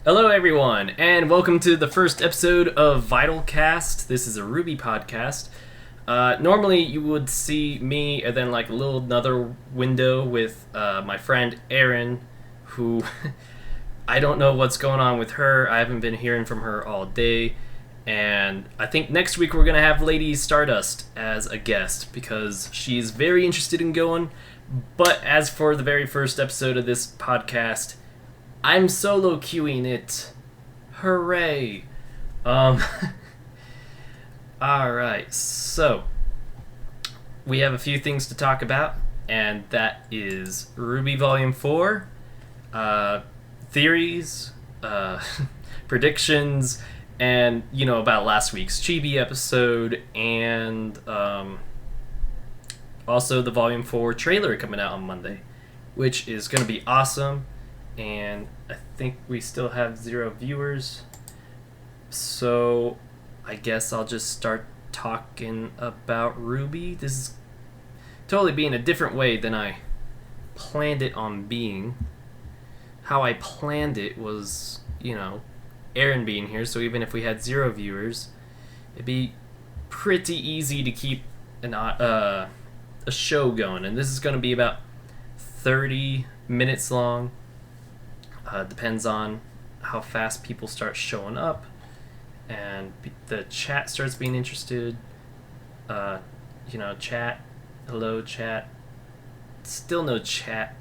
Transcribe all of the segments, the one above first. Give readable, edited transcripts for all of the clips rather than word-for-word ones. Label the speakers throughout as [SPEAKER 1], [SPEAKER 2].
[SPEAKER 1] Hello, everyone, and welcome to the first episode of VYTALCast. This is a RWBY podcast. Normally, you would see me and then like a little another window with my friend Erin, who I don't know what's going on with her. I haven't been hearing from her all day, and I think next week we're gonna have Lady Stardust as a guest because she's very interested in going. But as for the very first episode of this podcast, I'm solo queuing it. Hooray. Alright, so we have a few things to talk about, and that is RWBY Volume 4, theories, predictions, and, about last week's Chibi episode, and also the Volume 4 trailer coming out on Monday, which is going to be awesome. And I think we still have 0 viewers, so I guess I'll just start talking about RWBY. This is totally being a different way than I planned it on being. How I planned it was, Aaron being here, so even if we had 0 viewers, it'd be pretty easy to keep a show going. And this is going to be about 30 minutes long. Depends on how fast people start showing up and the chat starts being interested. Chat. Hello, chat. Still no chat.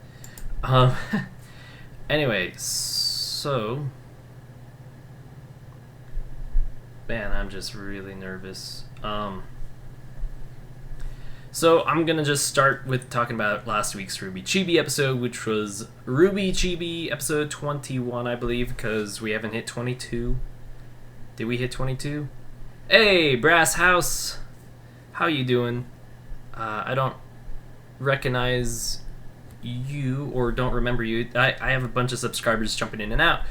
[SPEAKER 1] Anyway, so... Man, I'm just really nervous. So I'm gonna just start with talking about last week's RWBY Chibi episode, which was RWBY Chibi episode 21, I believe, because we haven't hit 22. Did we hit 22? Hey, Brass House! How you doing? I don't recognize you, or don't remember you. I have a bunch of subscribers jumping in and out.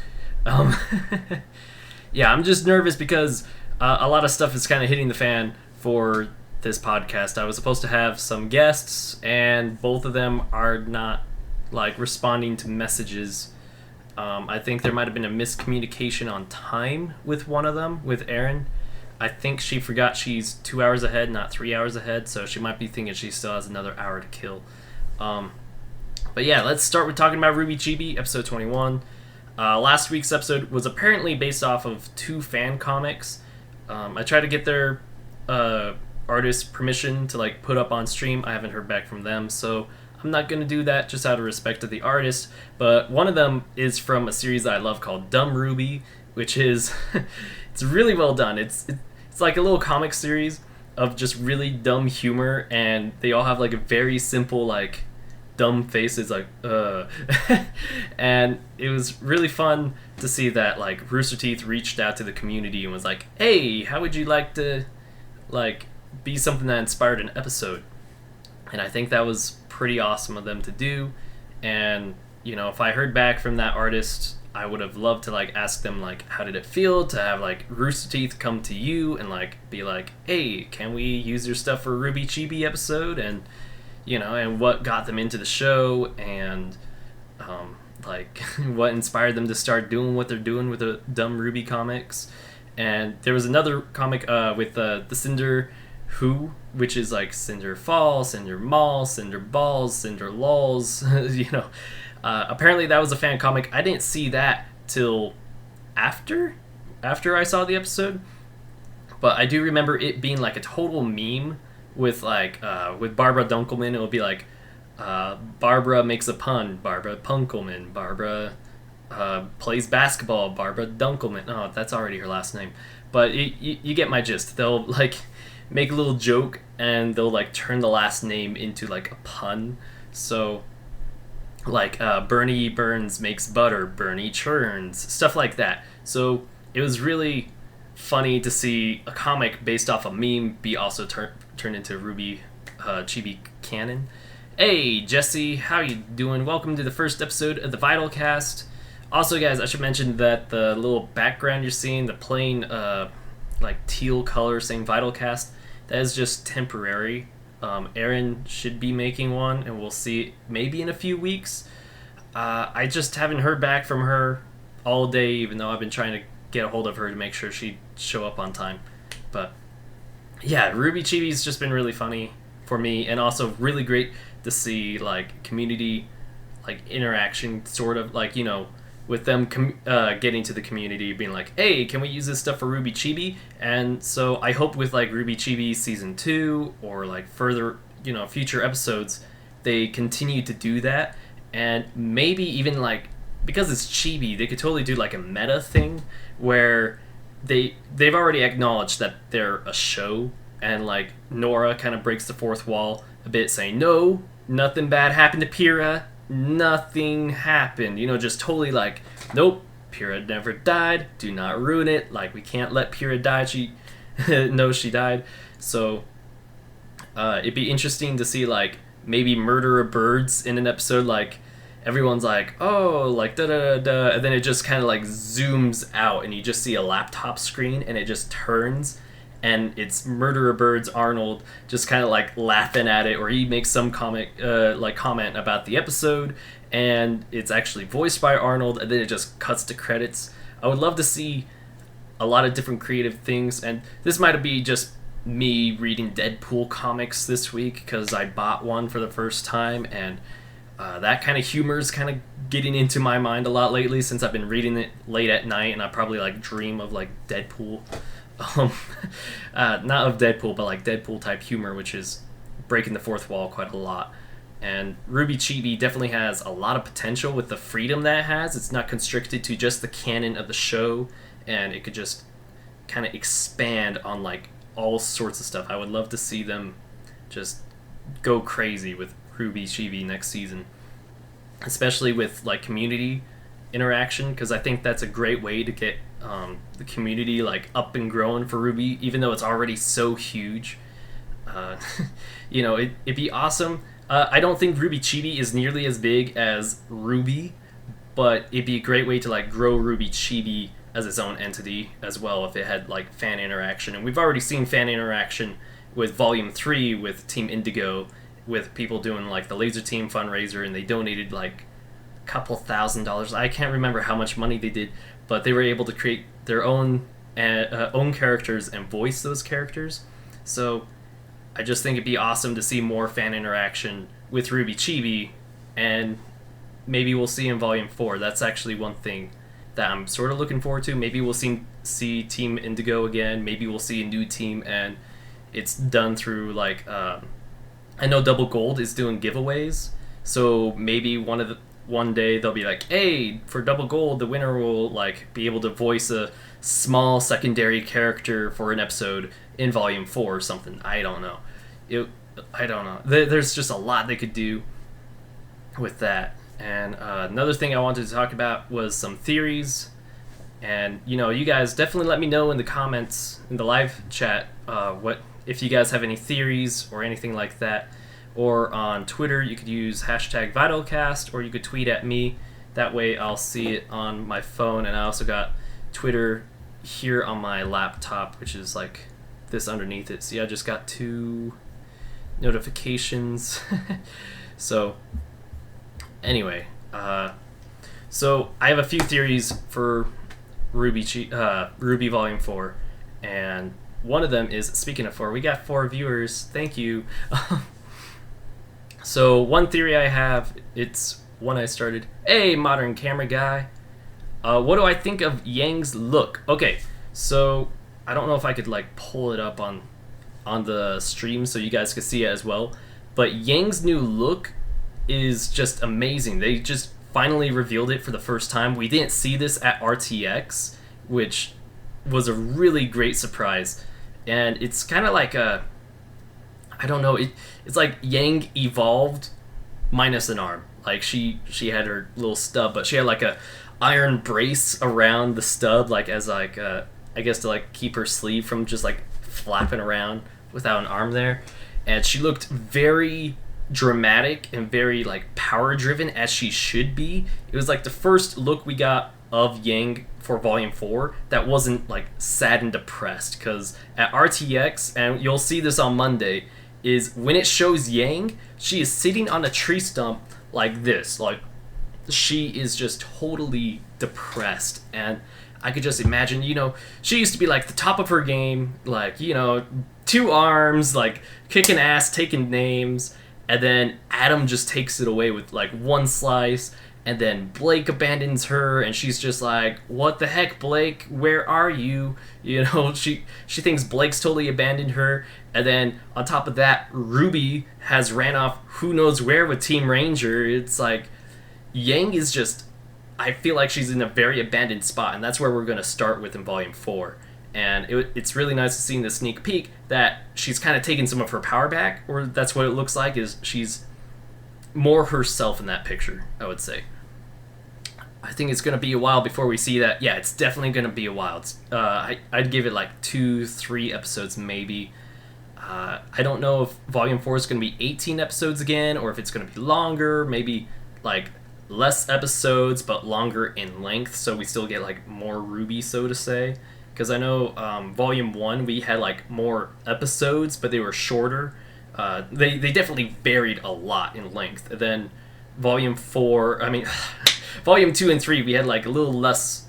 [SPEAKER 1] Yeah, I'm just nervous because a lot of stuff is kind of hitting the fan for this podcast. I was supposed to have some guests, and both of them are not responding to messages. I think there might have been a miscommunication on time with one of them, with Erin. I think she forgot she's 2 hours ahead, not 3 hours ahead, so she might be thinking she still has another hour to kill. But yeah, let's start with talking about RWBY Chibi episode 21. Last week's episode was apparently based off of 2 fan comics. I tried to get their artist permission to put up on stream. I haven't heard back from them, so I'm not gonna do that just out of respect to the artist. But one of them is from a series that I love called Dumb RWBY, which is it's really well done. It's like a little comic series of just really dumb humor, and they all have a very simple dumb faces and it was really fun to see that Rooster Teeth reached out to the community and was like, hey, how would you like to be something that inspired an episode? And I think that was pretty awesome of them to do. And if I heard back from that artist, I would have loved to ask them how did it feel to have Rooster Teeth come to you and be like, hey, can we use your stuff for RWBY Chibi episode? And and what got them into the show, and what inspired them to start doing what they're doing with the Dumb RWBY comics. And there was another comic with the Cinder Who, which is Cinder Fall, Cinder Mall, Cinder Balls, Cinder Lulls. Apparently that was a fan comic. I didn't see that till after I saw the episode, but I do remember it being a total meme with with Barbara Dunkelman. It would be Barbara makes a pun, Barbara Punkelman, Barbara plays basketball, Barbara Dunkelman. Oh, that's already her last name. But you get my gist. They'll make a little joke, and they'll turn the last name into a pun. So Bernie Burns makes butter, Bernie churns, stuff like that. So it was really funny to see a comic based off a meme be also turned into RWBY Chibi canon. Hey, Jesse, how you doing? Welcome to the first episode of the VYTALcast. Also, guys, I should mention that the little background you're seeing, the plain teal color saying VYTALcast, that is just temporary. Erin should be making one, and we'll see maybe in a few weeks. I just haven't heard back from her all day, even though I've been trying to get a hold of her to make sure she'd show up on time. But yeah, RWBY Chibi's just been really funny for me, and also really great to see like community like interaction, sort of like, you know, with them getting to the community, being like, hey, can we use this stuff for RWBY Chibi? And so I hope with like RWBY Chibi season 2 or like further, you know, future episodes, they continue to do that. And maybe even like, because it's Chibi, they could totally do like a meta thing where they've already acknowledged that they're a show, and like Nora kind of breaks the fourth wall a bit, saying, no, nothing bad happened to Pyrrha, nothing happened, you know, just totally like, nope, Pyrrha never died, do not ruin it, like we can't let Pyrrha die, she knows she died. So it'd be interesting to see like maybe murder of birds in an episode, like everyone's like, oh, like da da da da, and then it just kind of like zooms out and you just see a laptop screen and it just turns and it's Murderer Birds Arnold just kind of like laughing at it, or he makes some comment about the episode and it's actually voiced by Arnold, and then it just cuts to credits. I would love to see a lot of different creative things, and this might be just me reading Deadpool comics this week because I bought one for the first time, and that kind of humor is kind of getting into my mind a lot lately since I've been reading it late at night, and I probably like dream of like Deadpool. Not of Deadpool, but like Deadpool type humor, which is breaking the fourth wall quite a lot. And RWBY Chibi definitely has a lot of potential with the freedom that it has. It's not constricted to just the canon of the show, and it could just kind of expand on like all sorts of stuff. I would love to see them just go crazy with RWBY Chibi next season, especially with like community interaction, because I think that's a great way to get the community like up and growing for RWBY, even though it's already so huge. You know, it'd be awesome. I don't think RWBY Chibi is nearly as big as RWBY, but it'd be a great way to like grow RWBY Chibi as its own entity as well if it had like fan interaction. And we've already seen fan interaction with Volume 3 with Team Indigo, with people doing like the Laser Team fundraiser, and they donated like a couple $1,000s. I can't remember how much money they did, but they were able to create their own characters and voice those characters. So I just think it'd be awesome to see more fan interaction with RWBY Chibi, and maybe we'll see in Volume 4. That's actually one thing that I'm sort of looking forward to. Maybe we'll see Team Indigo again. Maybe we'll see a new team, and it's done through like I know Double Gold is doing giveaways, so maybe one day they'll be like, hey, for Double Gold, the winner will like be able to voice a small secondary character for an episode in Volume 4 or something. I don't know. I don't know. There's just a lot they could do with that. And another thing I wanted to talk about was some theories. And, you know, you guys definitely let me know in the comments, in the live chat, if you guys have any theories or anything like that. Or on Twitter, you could use hashtag VYTALCast, or you could tweet at me. That way I'll see it on my phone. And I also got Twitter here on my laptop, which is like this underneath it. See, I just got 2 notifications. So anyway, so I have a few theories for RWBY Volume 4, and one of them is, speaking of 4, we got 4 viewers, thank you. So one theory I have, it's one I started. Hey, modern camera guy. What do I think of Yang's look? Okay, so I don't know if I could like pull it up on the stream so you guys could see it as well, but Yang's new look is just amazing. They just finally revealed it for the first time. We didn't see this at RTX, which was a really great surprise. And it's kind of like I don't know, it's like Yang evolved minus an arm. Like she had her little stub, but she had like a iron brace around the stub, like as like I guess to like keep her sleeve from just like flapping around without an arm there. And she looked very dramatic and very like power driven, as she should be. It was like the first look we got of Yang for Volume 4 that wasn't like sad and depressed, because at RTX, and you'll see this on Monday, is when it shows Yang, she is sitting on a tree stump like this, like she is just totally depressed, and I could just imagine, she used to be like the top of her game, like, 2 arms, like kicking ass, taking names, and then Adam just takes it away with like 1 slice, and then Blake abandons her, and she's just like, what the heck, Blake, where are you? She thinks Blake's totally abandoned her, and then on top of that, RWBY has ran off who knows where with Team Ranger. It's like, Yang is just, I feel like she's in a very abandoned spot, and that's where we're going to start with in Volume 4. And it's really nice to see in the sneak peek that she's kind of taken some of her power back, or that's what it looks like, is she's more herself in that picture, I would say. I think it's going to be a while before we see that. Yeah, it's definitely going to be a while. I'd give it like 2-3 episodes maybe. I don't know if Volume 4 is going to be 18 episodes again, or if it's going to be longer, maybe like less episodes but longer in length, so we still get like more RWBY, so to say. Because I know Volume 1 we had like more episodes, but they were shorter. They definitely varied a lot in length. And then Volume 4, Volume 2 and 3 we had like a little less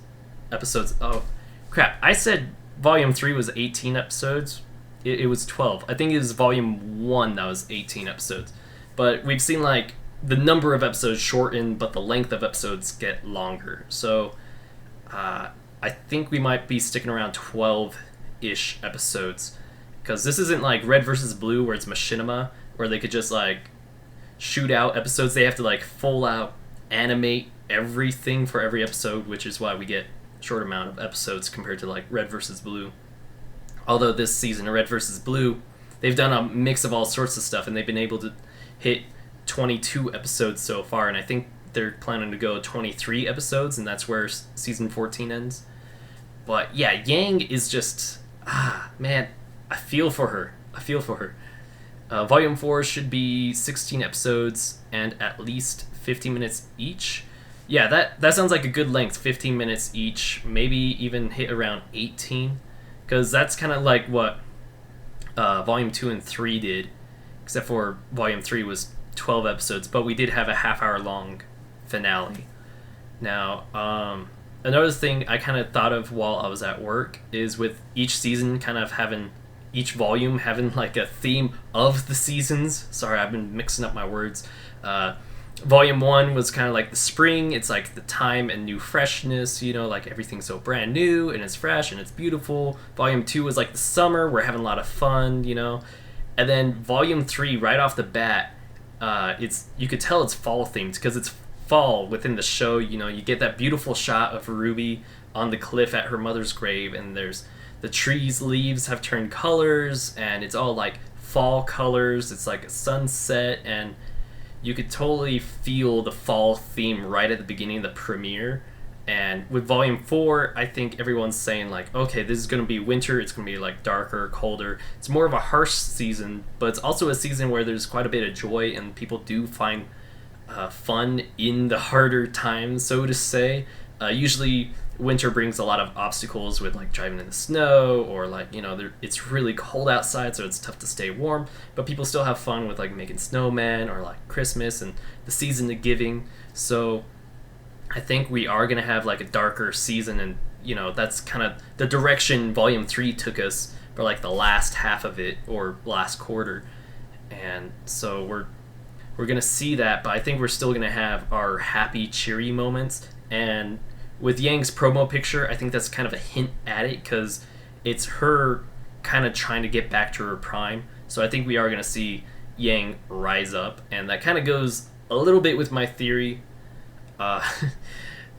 [SPEAKER 1] episodes. Oh, crap. I said Volume 3 was 18 episodes. It was 12. I think it was Volume 1 that was 18 episodes. But we've seen like the number of episodes shorten, but the length of episodes get longer. So I think we might be sticking around 12-ish episodes. Because this isn't like Red vs. Blue where it's machinima, where they could just like shoot out episodes. They have to like full out animate everything for every episode, which is why we get short amount of episodes compared to like Red vs. Blue. Although this season of Red vs. Blue, they've done a mix of all sorts of stuff, and they've been able to hit 22 episodes so far, and I think they're planning to go 23 episodes, and that's where season 14 ends. But yeah, Yang is just, man, I feel for her. Volume 4 should be 16 episodes and at least 15 minutes each. Yeah, that sounds like a good length, 15 minutes each, maybe even hit around 18, because that's kind of like what Volume 2 and 3 did, except for Volume 3 was 12 episodes, but we did have a half-hour long finale. Now, another thing I kind of thought of while I was at work is with each season kind of having, each volume having like a theme of the seasons. Sorry, I've been mixing up my words. Volume 1 was kind of like the spring. It's like the time and new freshness, like everything's so brand new and it's fresh and it's beautiful. Volume 2 was like the summer. We're having a lot of fun, And then Volume 3, right off the bat, you could tell it's fall themed because it's fall within the show. You get that beautiful shot of RWBY on the cliff at her mother's grave, and there's the trees' leaves have turned colors, and it's all like fall colors. It's like a sunset, and you could totally feel the fall theme right at the beginning of the premiere. And with Volume 4, I think everyone's saying like, okay, this is going to be winter, it's going to be like darker, colder. It's more of a harsh season, but it's also a season where there's quite a bit of joy, and people do find fun in the harder times, so to say. Usually winter brings a lot of obstacles with like driving in the snow, or like, it's really cold outside, so it's tough to stay warm, but people still have fun with like making snowmen or like Christmas and the season of giving. So I think we are going to have like a darker season, and that's kind of the direction Volume 3 took us for like the last half of it, or last quarter. And so we're going to see that, but I think we're still going to have our happy, cheery moments. And with Yang's promo picture, I think that's kind of a hint at it, because it's her kind of trying to get back to her prime. So I think we are going to see Yang rise up, and that kind of goes a little bit with my theory.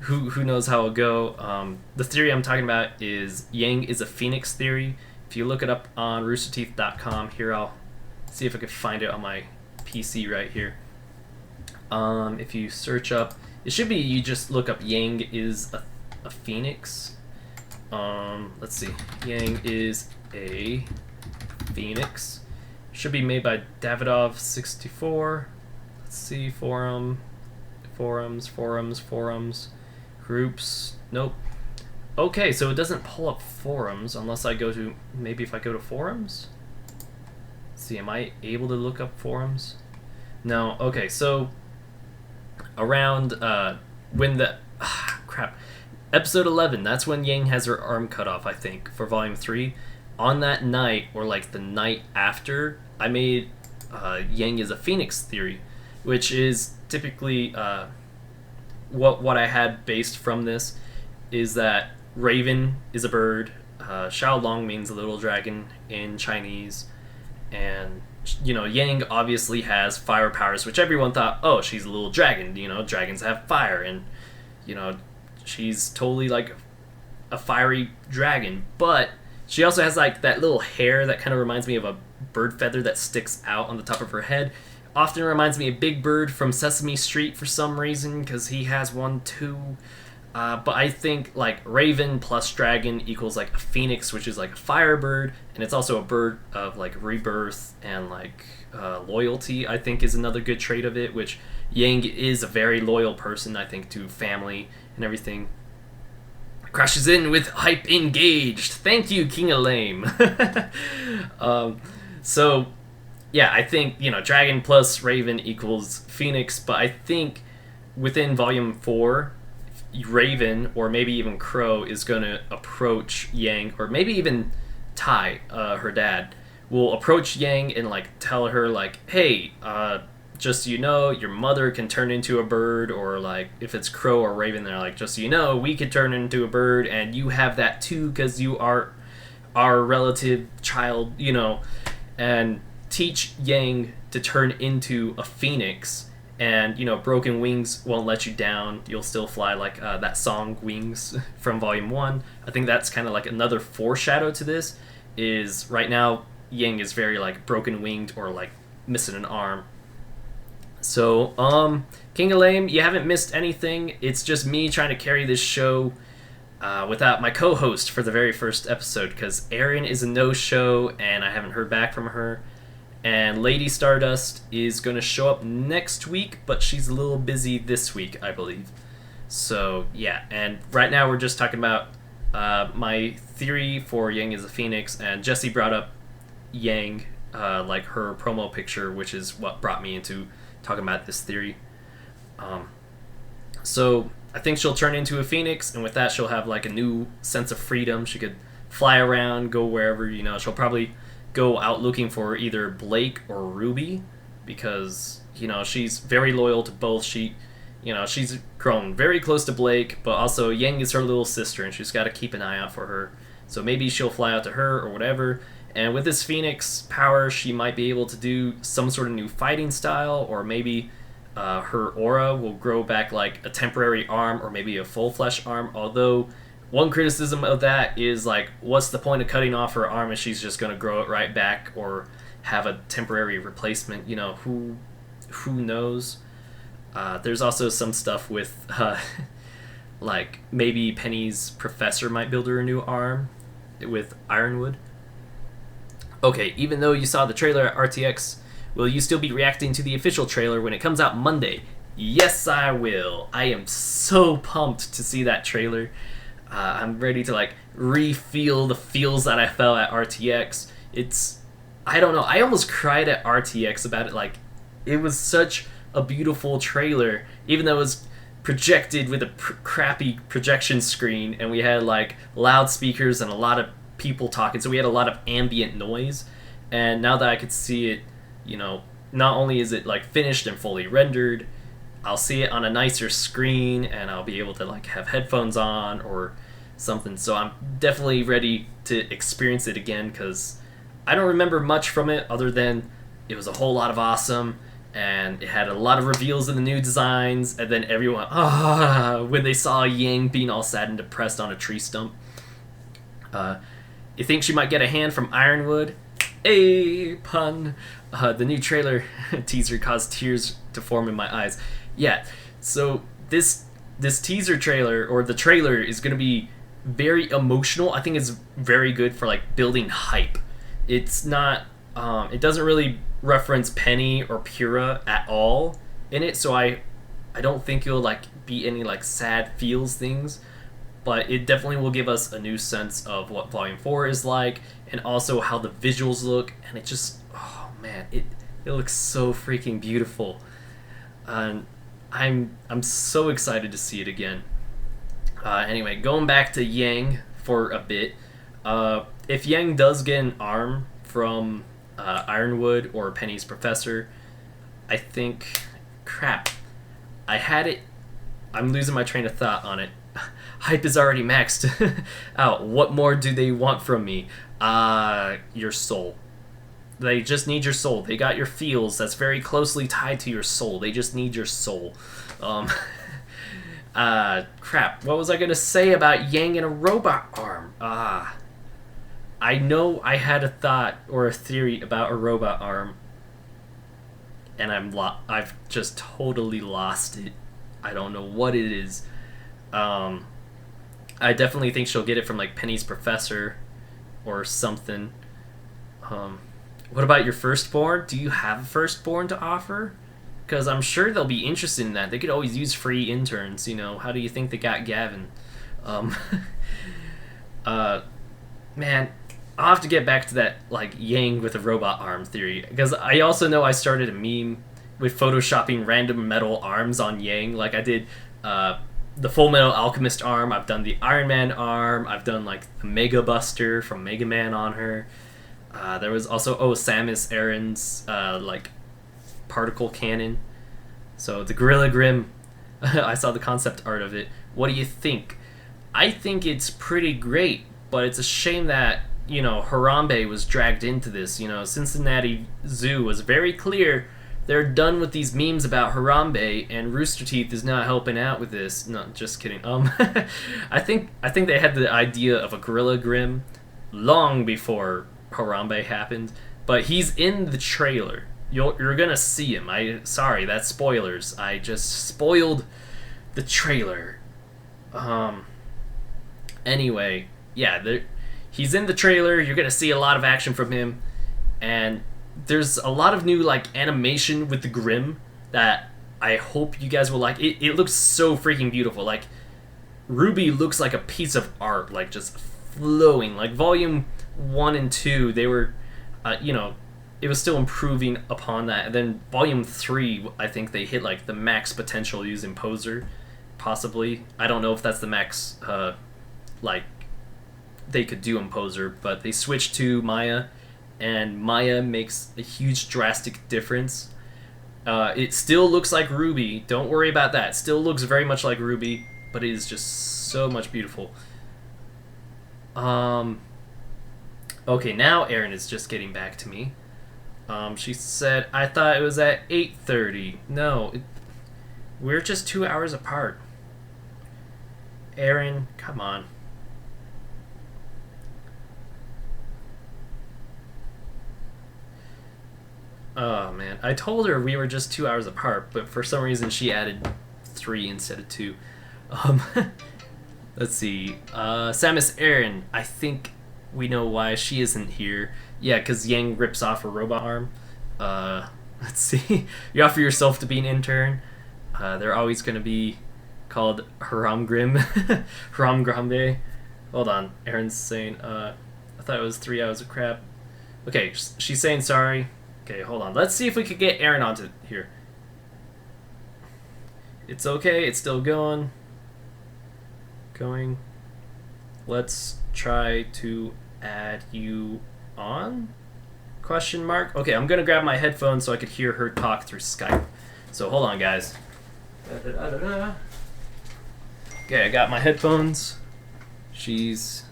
[SPEAKER 1] Who knows how it'll go. The theory I'm talking about is Yang is a Phoenix theory. If you look it up on roosterteeth.com, here I'll see if I can find it on my PC right here. If you search up, it should be, you just look up Yang is a Phoenix. Let's see, Yang is a Phoenix. Should be made by Davidov64. Let's see, forums, groups. Nope. Okay, so it doesn't pull up forums unless I go to, maybe if I go to forums? Let's see, am I able to look up forums? No. Okay, so around when the crap, Episode 11, that's when Yang has her arm cut off, I think, for Volume 3. On that night, or like the night after, I made Yang is a Phoenix theory, which is typically what I had based from this is that Raven is a bird, Xiao Long means little dragon in Chinese, and Yang obviously has fire powers, which everyone thought, oh, she's a little dragon, dragons have fire, and she's totally like a fiery dragon, but she also has like that little hair that kind of reminds me of a bird feather that sticks out on the top of her head. Often reminds me of Big Bird from Sesame Street for some reason, because he has one too. But I think like Raven plus dragon equals like a phoenix, which is like a fire bird, and it's also a bird of like rebirth and like loyalty, I think is another good trait of it, which Yang is a very loyal person, I think, to family and everything. Crashes in with hype engaged. Thank you, King of Lame. So, yeah, I think, Dragon plus Raven equals Phoenix, but I think within Volume 4, Raven, or maybe even Crow, is going to approach Yang, or maybe even Tai, her dad, will approach Yang and, like, tell her, like, hey, just so you know, your mother can turn into a bird, or like if it's Crow or Raven, they're like, just so you know, we could turn into a bird, and you have that too because you are our relative child, and teach Yang to turn into a phoenix, and broken wings won't let you down. You'll still fly, like that song Wings from Volume 1. I think that's kind of like another foreshadow to this. Is right now Yang is very like broken winged or like missing an arm. So, King of Lame, you haven't missed anything. It's just me trying to carry this show without my co-host for the very first episode, because Erin is a no-show, and I haven't heard back from her. And Lady Stardust is going to show up next week, but she's a little busy this week, I believe. So, yeah, and right now we're just talking about my theory for Yang is a Phoenix, and Jessie brought up Yang, like her promo picture, which is what brought me into talking about this theory. So I think she'll turn into a phoenix, and with that she'll have like a new sense of freedom. She could fly around, go wherever, she'll probably go out looking for either Blake or Ruby, because she's very loyal to both. She's grown very close to Blake, but also Yang is her little sister, and she's got to keep an eye out for her. So maybe she'll fly out to her or whatever. And with this Phoenix power, she might be able to do some sort of new fighting style, or maybe her aura will grow back like a temporary arm, or maybe a full flesh arm. Although one criticism of that is like, what's the point of cutting off her arm if she's just going to grow it right back, or have a temporary replacement? Who knows? There's also some stuff with like maybe Penny's professor might build her a new arm with Ironwood. Okay, even though you saw the trailer at RTX, will you still be reacting to the official trailer when it comes out Monday? Yes, I will. I am so pumped to see that trailer. I'm ready to like re-feel the feels that I felt at RTX. I don't know, I almost cried at RTX about it. Like, it was such a beautiful trailer, even though it was projected with a crappy projection screen, and we had like loudspeakers and a lot of people talking, so we had a lot of ambient noise. And now that I could see it, not only is it like finished and fully rendered, I'll see it on a nicer screen, and I'll be able to like have headphones on or something. So I'm definitely ready to experience it again, because I don't remember much from it other than it was a whole lot of awesome, and it had a lot of reveals in the new designs, and then everyone when they saw Yang being all sad and depressed on a tree stump. You think she might get a hand from Ironwood? Hey, pun. The new trailer teaser caused tears to form in my eyes. Yeah, so this teaser trailer, or the trailer, is going to be very emotional. I think it's very good for like building hype. It's not, it doesn't really reference Penny or Pura at all in it, so I don't think it'll like be any like sad feels things. But it definitely will give us a new sense of what Volume 4 is like, and also how the visuals look, and it just, oh man, it looks so freaking beautiful. And I'm so excited to see it again. Anyway, going back to Yang for a bit. If Yang does get an arm from Ironwood or Penny's professor, I think... Crap. I had it... I'm losing my train of thought on it. Hype is already maxed out. What more do they want from me? Your soul. They just need your soul. They got your feels. That's very closely tied to your soul. They just need your soul. Crap. What was I gonna say about Yang and a robot arm? I know I had a thought or a theory about a robot arm, and I've just totally lost it. I don't know what it is. I definitely think she'll get it from like Penny's professor or something. What about your firstborn? Do you have a firstborn to offer? Because I'm sure they'll be interested in that. They could always use free interns, you know. How do you think they got Gavin? Man, I'll have to get back to that, like, Yang with a robot arm theory. Because I also know I started a meme with photoshopping random metal arms on Yang. Like, I did the Full Metal Alchemist arm. I've done the Iron Man arm. I've done, like, the Mega Buster from Mega Man on her. There was also, Samus Aran's, like, particle cannon. So the Gorilla Grimm, I saw the concept art of it. What do you think? I think it's pretty great, but it's a shame that, you know, Harambe was dragged into this. You know, Cincinnati Zoo was very clear they're done with these memes about Harambe, and Rooster Teeth is not helping out with this. No, just kidding. I think they had the idea of a Gorilla Grimm long before Harambe happened, but he's in the trailer. You're gonna see him. Sorry, that's spoilers. I just spoiled the trailer. Anyway, yeah, he's in the trailer. You're gonna see a lot of action from him, and there's a lot of new like animation with the Grimm that I hope you guys will like. It looks so freaking beautiful. Like, RWBY looks like a piece of art, like just flowing. Like Volume 1 and 2, they were, you know, it was still improving upon that. And then Volume 3, I think they hit like the max potential using Poser, possibly. I don't know if that's the max, like, they could do in Poser, but they switched to Maya, and Maya makes a huge drastic difference. It still looks like RWBY. Don't worry about that. It still looks very much like RWBY, but it is just so much beautiful. Okay, now Erin is just getting back to me. She said, I thought it was at 8:30. No, we're just 2 hours apart. Erin, come on. Oh, man. I told her we were just 2 hours apart, but for some reason she added 3 instead of 2. Let's see. Samus Aran, I think we know why she isn't here. Yeah, because Yang rips off her robot arm. Let's see. You offer yourself to be an intern. They're always going to be called Haram Grim. Haram Grambe. Hold on. Aaron's saying, I thought it was 3 hours of crap. Okay, she's saying sorry. Okay, hold on. Let's see if we could get Aaron onto here. It's okay. It's still going. Let's try to add you on? Question mark. Okay, I'm gonna grab my headphones so I could hear her talk through Skype. So hold on, guys. Okay, I got my headphones. She's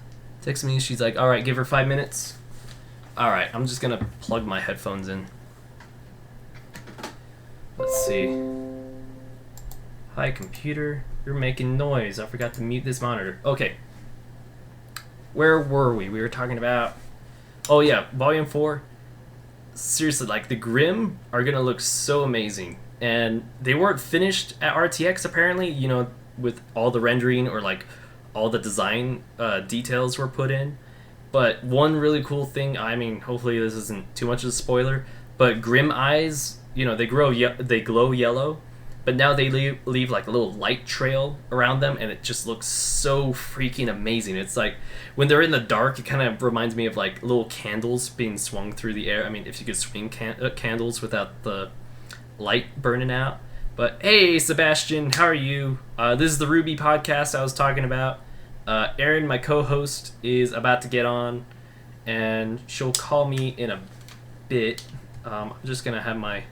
[SPEAKER 1] texting me. She's like, all right, give her 5 minutes. All right, I'm just gonna plug my headphones in. Let's see. Hi, computer. You're making noise. I forgot to mute this monitor. Okay. Where were we? We were talking about... Oh, yeah. Volume 4. Seriously, like, the Grimm are going to look so amazing. And they weren't finished at RTX, apparently, you know, with all the rendering or, like, all the design details were put in. But one really cool thing, I mean, hopefully this isn't too much of a spoiler, but Grimm eyes, you know, they glow yellow. But now they leave like a little light trail around them, and it just looks so freaking amazing. It's like when they're in the dark, it kind of reminds me of like little candles being swung through the air. I mean, if you could swing candles without the light burning out. But hey, Sebastian, how are you? This is the RWBY podcast I was talking about. Erin, my co-host, is about to get on, and she'll call me in a bit. I'm just gonna have my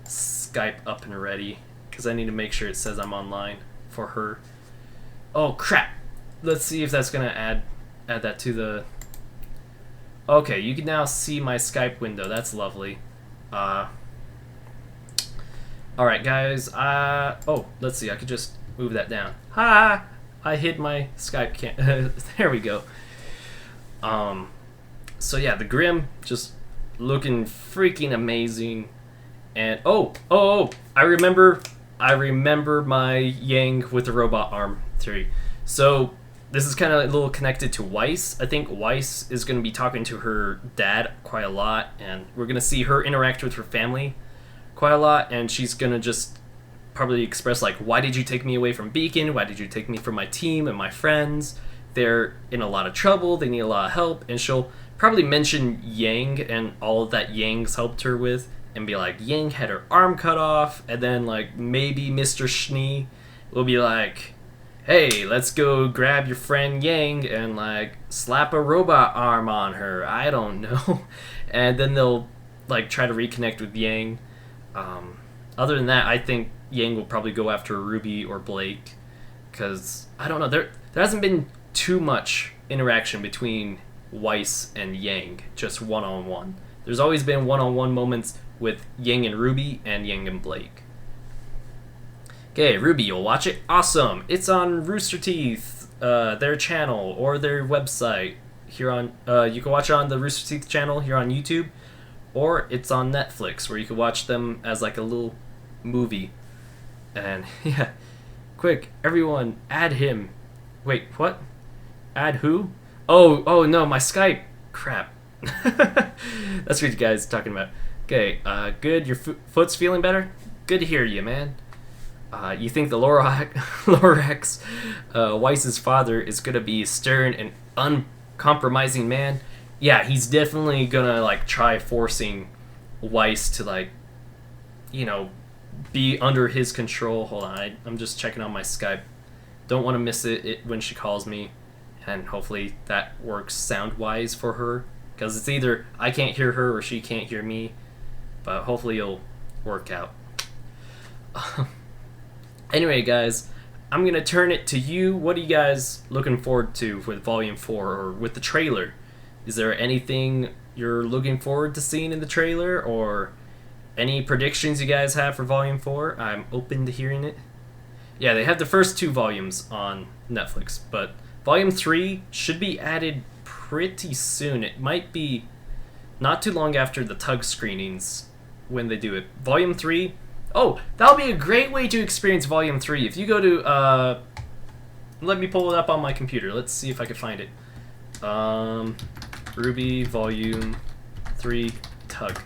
[SPEAKER 1] Skype up and ready because I need to make sure it says I'm online for her. Oh crap! Let's see if that's gonna add that to the. Okay, you can now see my Skype window. That's lovely. Alright, guys. Oh, let's see. I could just move that down. Ha! I hid my Skype there we go. So yeah, the Grim just looking freaking amazing. And I remember my Yang with the robot arm theory. So this is kind of a little connected to Weiss. I think Weiss is going to be talking to her dad quite a lot, and we're going to see her interact with her family quite a lot, and she's going to just probably express, like, why did you take me away from Beacon? Why did you take me from my team and my friends? They're in a lot of trouble. They need a lot of help. And she'll probably mention Yang and all that Yang's helped her with, and be like, Yang had her arm cut off, and then, like, maybe Mr. Schnee will be like, hey, let's go grab your friend Yang and, like, slap a robot arm on her. I don't know. And then they'll, like, try to reconnect with Yang. Other than that, I think Yang will probably go after RWBY or Blake, because, I don't know, there hasn't been too much interaction between Weiss and Yang, just one-on-one. There's always been one-on-one moments with Yang and RWBY and Yang and Blake. Okay, RWBY, you'll watch it? Awesome! It's on Rooster Teeth, their channel, or their website. Here on, you can watch it on the Rooster Teeth channel here on YouTube, or it's on Netflix, where you can watch them as like a little movie. And yeah, quick, everyone, add him. Wait, what? Add who? Oh no, my Skype. Crap. That's what you guys are talking about. Okay, good. Your foot's feeling better? Good to hear you, man. You think the Lorax, Weiss's father, is gonna be a stern and uncompromising man? Yeah, he's definitely gonna, like, try forcing Weiss to, like, you know, be under his control. Hold on, I'm just checking on my Skype. Don't want to miss it when she calls me, and hopefully that works sound-wise for her, because it's either I can't hear her or she can't hear me, but hopefully it'll work out. Anyway, guys, I'm going to turn it to you. What are you guys looking forward to with Volume 4 or with the trailer? Is there anything you're looking forward to seeing in the trailer, or any predictions you guys have for Volume 4? I'm open to hearing it. Yeah, they have the first 2 volumes on Netflix, but Volume 3 should be added pretty soon. It might be not too long after the Tug screenings when they do it. Volume 3... Oh, that'll be a great way to experience Volume 3. If you go to, let me pull it up on my computer. Let's see if I can find it. RWBY Volume 3 Tug.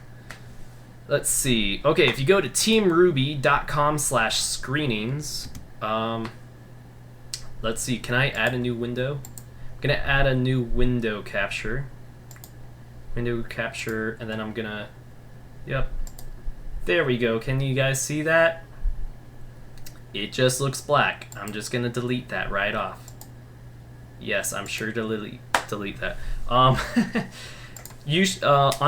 [SPEAKER 1] Let's see. Okay, if you go to teamruby.com/screenings, let's see, can I add a new window? I'm gonna add a new window capture. Window capture, and then I'm gonna, yep. There we go. Can you guys see that? It just looks black. I'm just gonna delete that right off. Yes, I'm sure to delete that. On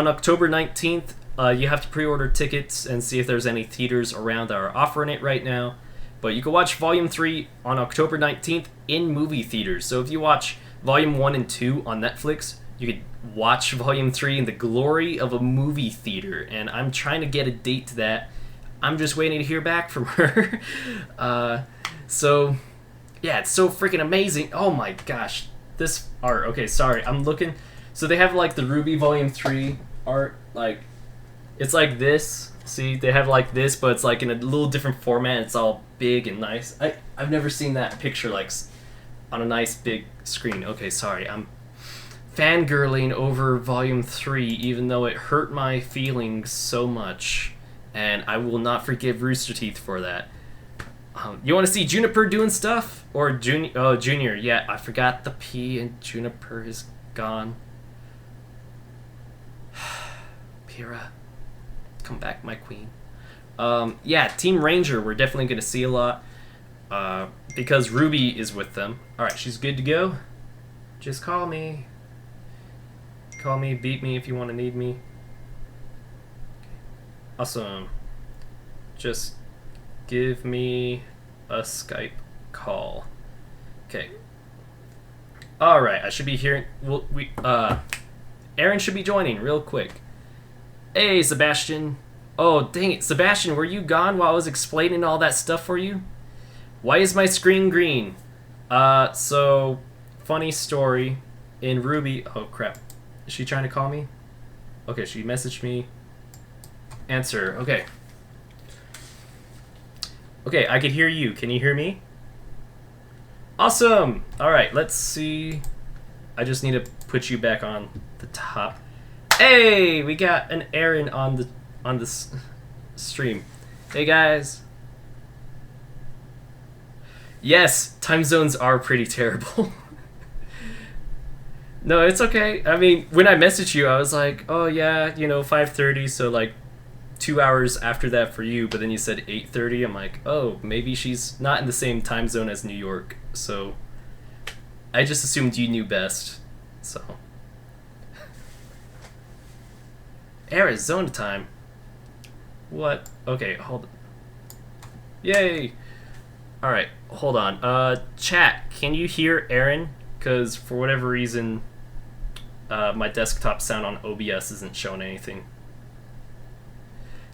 [SPEAKER 1] October 19th, you have to pre-order tickets and see if there's any theaters around that are offering it right now. But you can watch Volume 3 on October 19th in movie theaters. So if you watch Volume 1 and 2 on Netflix, you could watch Volume 3 in the glory of a movie theater, and I'm trying to get a date to that. I'm just waiting to hear back from her. So, yeah, it's so freaking amazing. Oh my gosh. This art. Okay, sorry, I'm looking. So they have, like, the RWBY Volume 3 art, like, it's like this. See, they have, like, this, but it's, like, in a little different format. It's all big and nice. I've never seen that picture, like, on a nice big screen. Okay, sorry, I'm fangirling over Volume 3, even though it hurt my feelings so much, and I will not forgive Rooster Teeth for that. You want to see Juniper doing stuff? Or Junior? Oh, Junior, yeah, I forgot the P, and Juniper is gone. Pyrrha, come back, my queen. Yeah, Team Ranger, we're definitely going to see a lot. Because RWBY is with them. Alright, she's good to go. Just call me. Call me, beat me if you want to need me. Awesome. Just give me a Skype call. Okay. Alright, I should be hearing... Aaron should be joining real quick. Hey, Sebastian. Oh, dang it. Sebastian, were you gone while I was explaining all that stuff for you? Why is my screen green? So, funny story. In RWBY... Oh, crap. Is she trying to call me? Okay, she messaged me. Answer. Okay. Okay, I can hear you. Can you hear me? Awesome! Alright, let's see. I just need to put you back on the top. Hey! We got an Aaron on the stream. Hey, guys. Yes, time zones are pretty terrible. No, it's okay. I mean, when I messaged you, I was like, oh yeah, 5:30, so like 2 hours after that for you, but then you said 8:30. I'm like, oh, maybe she's not in the same time zone as New York, so I just assumed you knew best, so. Arizona time? What? Okay, hold on. Yay! Alright, hold on. Chat, can you hear Aaron? Because for whatever reason, my desktop sound on OBS isn't showing anything.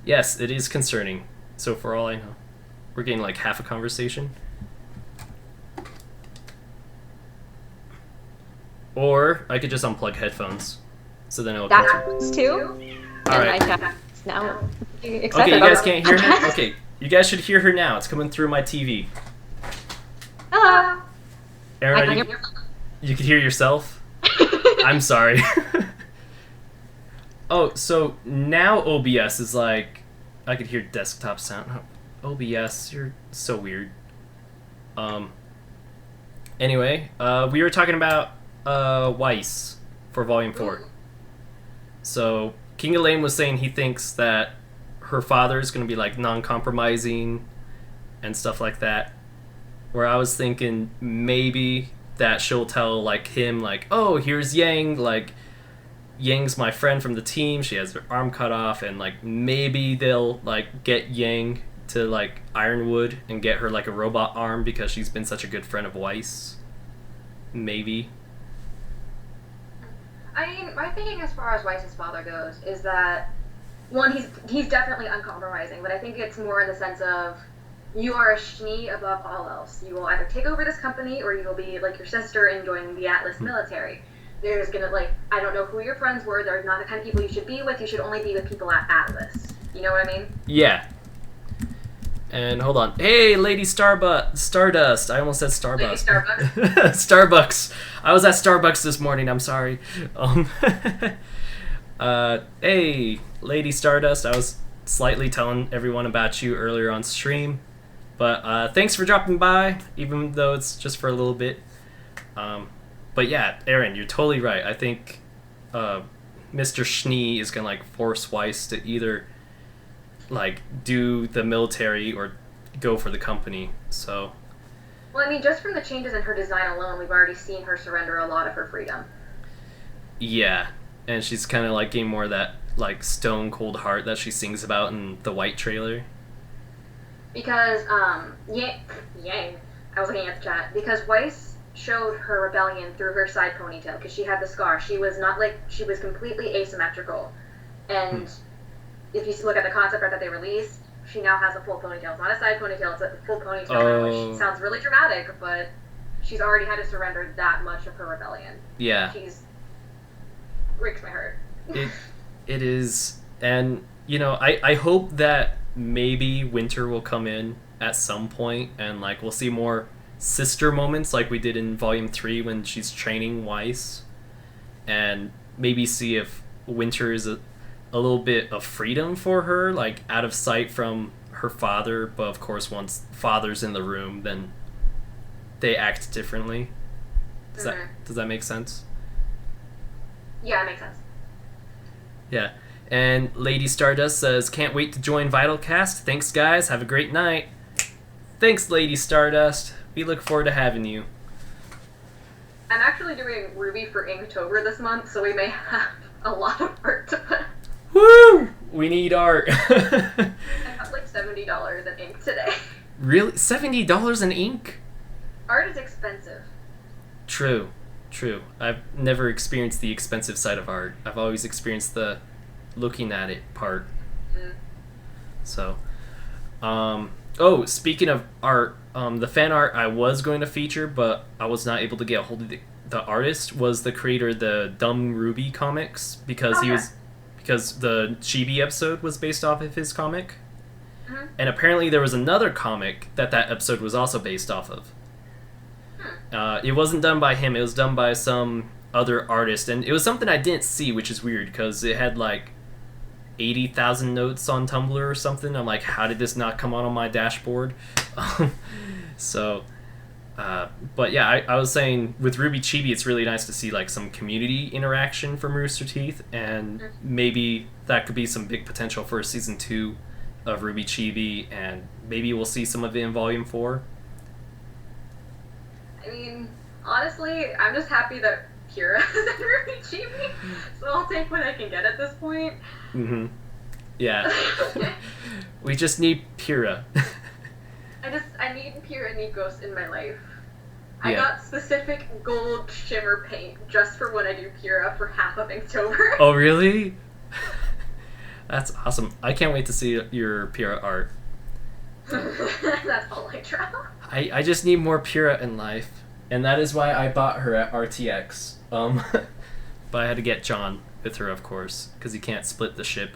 [SPEAKER 1] Yes, it is concerning. So for all I know, we're getting like half a conversation. Or I could just unplug headphones. So then it'll
[SPEAKER 2] that happens too.
[SPEAKER 1] Alright.
[SPEAKER 2] Now.
[SPEAKER 1] Okay, you guys can't hear her? Okay, you guys should hear her now. It's coming through my TV.
[SPEAKER 2] Hello.
[SPEAKER 1] Aaron, you can hear yourself? I'm sorry. Oh, so now OBS is like... I could hear desktop sound. OBS, you're so weird. Anyway, we were talking about Weiss for Volume 4. So, King Elaine was saying he thinks that her father is going to be like non-compromising and stuff like that. Where I was thinking maybe that she'll tell like him like, oh, here's Yang, like Yang's my friend from the team, she has her arm cut off, and like maybe they'll like get Yang to like Ironwood and get her like a robot arm because she's been such a good friend of Weiss. Maybe.
[SPEAKER 2] I mean, my thinking as far as Weiss's father goes is that, one, he's definitely uncompromising, but I think it's more in the sense of, you are a Schnee above all else. You will either take over this company or you will be like your sister and join the Atlas military. There's gonna, like, I don't know who your friends were, they're not the kind of people you should be with, you should only be with people at Atlas. You know what I mean?
[SPEAKER 1] Yeah. And hold on. Hey, Lady Stardust. I almost said Starbucks.
[SPEAKER 2] Lady Starbucks.
[SPEAKER 1] Starbucks. I was at Starbucks this morning, I'm sorry. Hey, Lady Stardust. I was slightly telling everyone about you earlier on stream. But thanks for dropping by, even though it's just for a little bit. But yeah, Aaron, you're totally right. I think Mr. Schnee is going to like force Weiss to either like do the military or go for the company. So,
[SPEAKER 2] well, I mean, just from the changes in her design alone, we've already seen her surrender a lot of her freedom.
[SPEAKER 1] Yeah, and she's kind of like getting more of that like stone cold heart that she sings about in the White trailer.
[SPEAKER 2] Because Yang, I was looking at the chat, because Weiss showed her rebellion through her side ponytail, because she had the scar. She was not like, she was completely asymmetrical. And if you look at the concept art that they released, she now has a full ponytail. It's not a side ponytail, it's a full ponytail, which sounds really dramatic, but she's already had to surrender that much of her rebellion.
[SPEAKER 1] Yeah.
[SPEAKER 2] She's breaks my heart.
[SPEAKER 1] It is, and you know, I hope that maybe Winter will come in at some point and like we'll see more sister moments like we did in Volume 3 when she's training Weiss, and maybe see if Winter is a little bit of freedom for her, like out of sight from her father, but of course once father's in the room then they act differently. Does that make sense?
[SPEAKER 2] Yeah, it makes sense.
[SPEAKER 1] Yeah. And Lady Stardust says, can't wait to join VYTALCast. Thanks, guys. Have a great night. Thanks, Lady Stardust. We look forward to having you.
[SPEAKER 2] I'm actually doing RWBY for Inktober this month, so we may have a lot of art to put.
[SPEAKER 1] Woo! We need art.
[SPEAKER 2] I got like $70 in ink today.
[SPEAKER 1] Really? $70 in ink?
[SPEAKER 2] Art is expensive.
[SPEAKER 1] True. I've never experienced the expensive side of art. I've always experienced the looking at it part.
[SPEAKER 2] Mm.
[SPEAKER 1] So, speaking of art, the fan art I was going to feature, but I was not able to get a hold of the artist, was the creator of the Dumb RWBY comics, because because the Chibi episode was based off of his comic.
[SPEAKER 2] Mm-hmm.
[SPEAKER 1] And apparently there was another comic that episode was also based off of. It wasn't done by him, it was done by some other artist, and it was something I didn't see, which is weird, because it had like 80,000 notes on Tumblr or something. I'm like, how did this not come on my dashboard? But yeah, I was saying, with RWBY Chibi, it's really nice to see like some community interaction from Rooster Teeth, and maybe that could be some big potential for season 2 of RWBY Chibi, and maybe we'll see some of it in volume 4.
[SPEAKER 2] I mean, honestly, I'm just happy that Pura is in RWBY Chibi, so I'll take what I can get at this point.
[SPEAKER 1] Mm-hmm. Yeah. We just need Pura.
[SPEAKER 2] I need Pura Nikos in my life.
[SPEAKER 1] Yeah.
[SPEAKER 2] I got specific gold shimmer paint just for when I do Pura for half of Inktober.
[SPEAKER 1] Oh, really? That's awesome. I can't wait to see your Pura art.
[SPEAKER 2] That's all I draw.
[SPEAKER 1] I just need more Pura in life, and that is why I bought her at RTX. But I had to get John with her, of course, because he can't split the ship.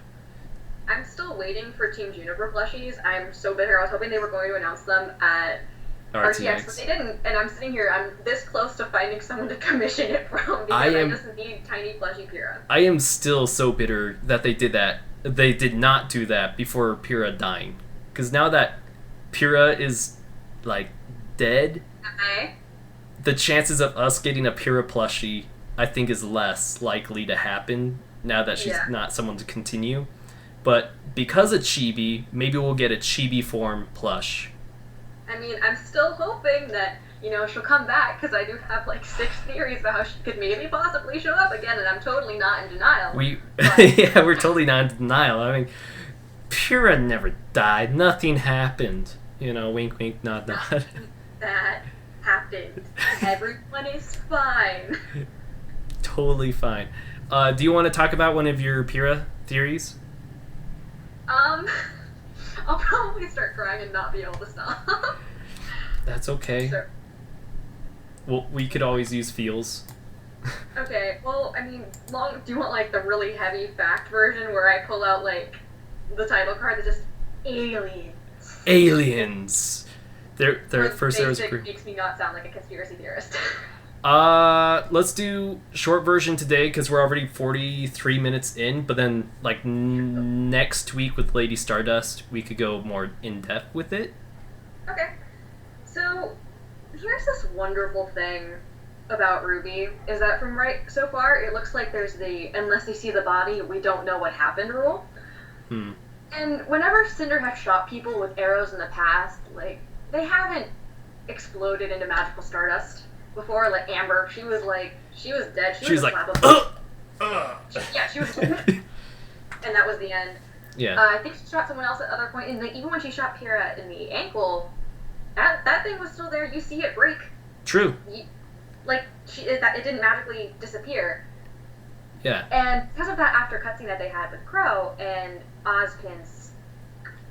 [SPEAKER 2] I'm still waiting for Team Juniper plushies. I'm so bitter. I was hoping they were going to announce them at RTX, but they didn't. And I'm sitting here. I'm this close to finding someone to commission it from because I just need tiny plushie Pura.
[SPEAKER 1] I am still so bitter that they did that. They did not do that before Pura dying, because now that Pura is like dead, the chances of us getting a Pura plushie, I think, is less likely to happen now that she's not someone to continue. But because of Chibi, maybe we'll get a Chibi form plush.
[SPEAKER 2] I mean, I'm still hoping that, she'll come back, because I do have like 6 theories about how she could maybe possibly show up again, and I'm totally not in denial.
[SPEAKER 1] Yeah, we're totally not in denial. I mean, Pura never died. Nothing happened. Wink, wink, nod, nod.
[SPEAKER 2] That happened. Everyone is fine.
[SPEAKER 1] Totally fine. Do you want to talk about one of your Pura theories?
[SPEAKER 2] I'll probably start crying and not be able to stop.
[SPEAKER 1] That's okay.
[SPEAKER 2] Sure.
[SPEAKER 1] Well, we could always use feels.
[SPEAKER 2] Okay, well, I mean, do you want, like, the really heavy fact version where I pull out, like, the title card that's just aliens?
[SPEAKER 1] Aliens! Their first there was
[SPEAKER 2] makes me not sound like a conspiracy theorist.
[SPEAKER 1] Let's do short version today because we're already 43 minutes in, but then like next week with Lady Stardust we could go more in depth with it.
[SPEAKER 2] Okay. So here's this wonderful thing about RWBY is that from so far it looks like there's the unless you see the body we don't know what happened rule. And whenever Cinder has shot people with arrows in the past, like they haven't exploded into magical stardust. Before, like Amber, she was dead. She was like, she was, and that was the end.
[SPEAKER 1] Yeah.
[SPEAKER 2] I think she shot someone else at other point, and like, even when she shot Pyrrha in the ankle, that thing was still there. You see it break.
[SPEAKER 1] True.
[SPEAKER 2] It didn't magically disappear.
[SPEAKER 1] Yeah.
[SPEAKER 2] And because of that after cutscene that they had with Crow and Ozpin's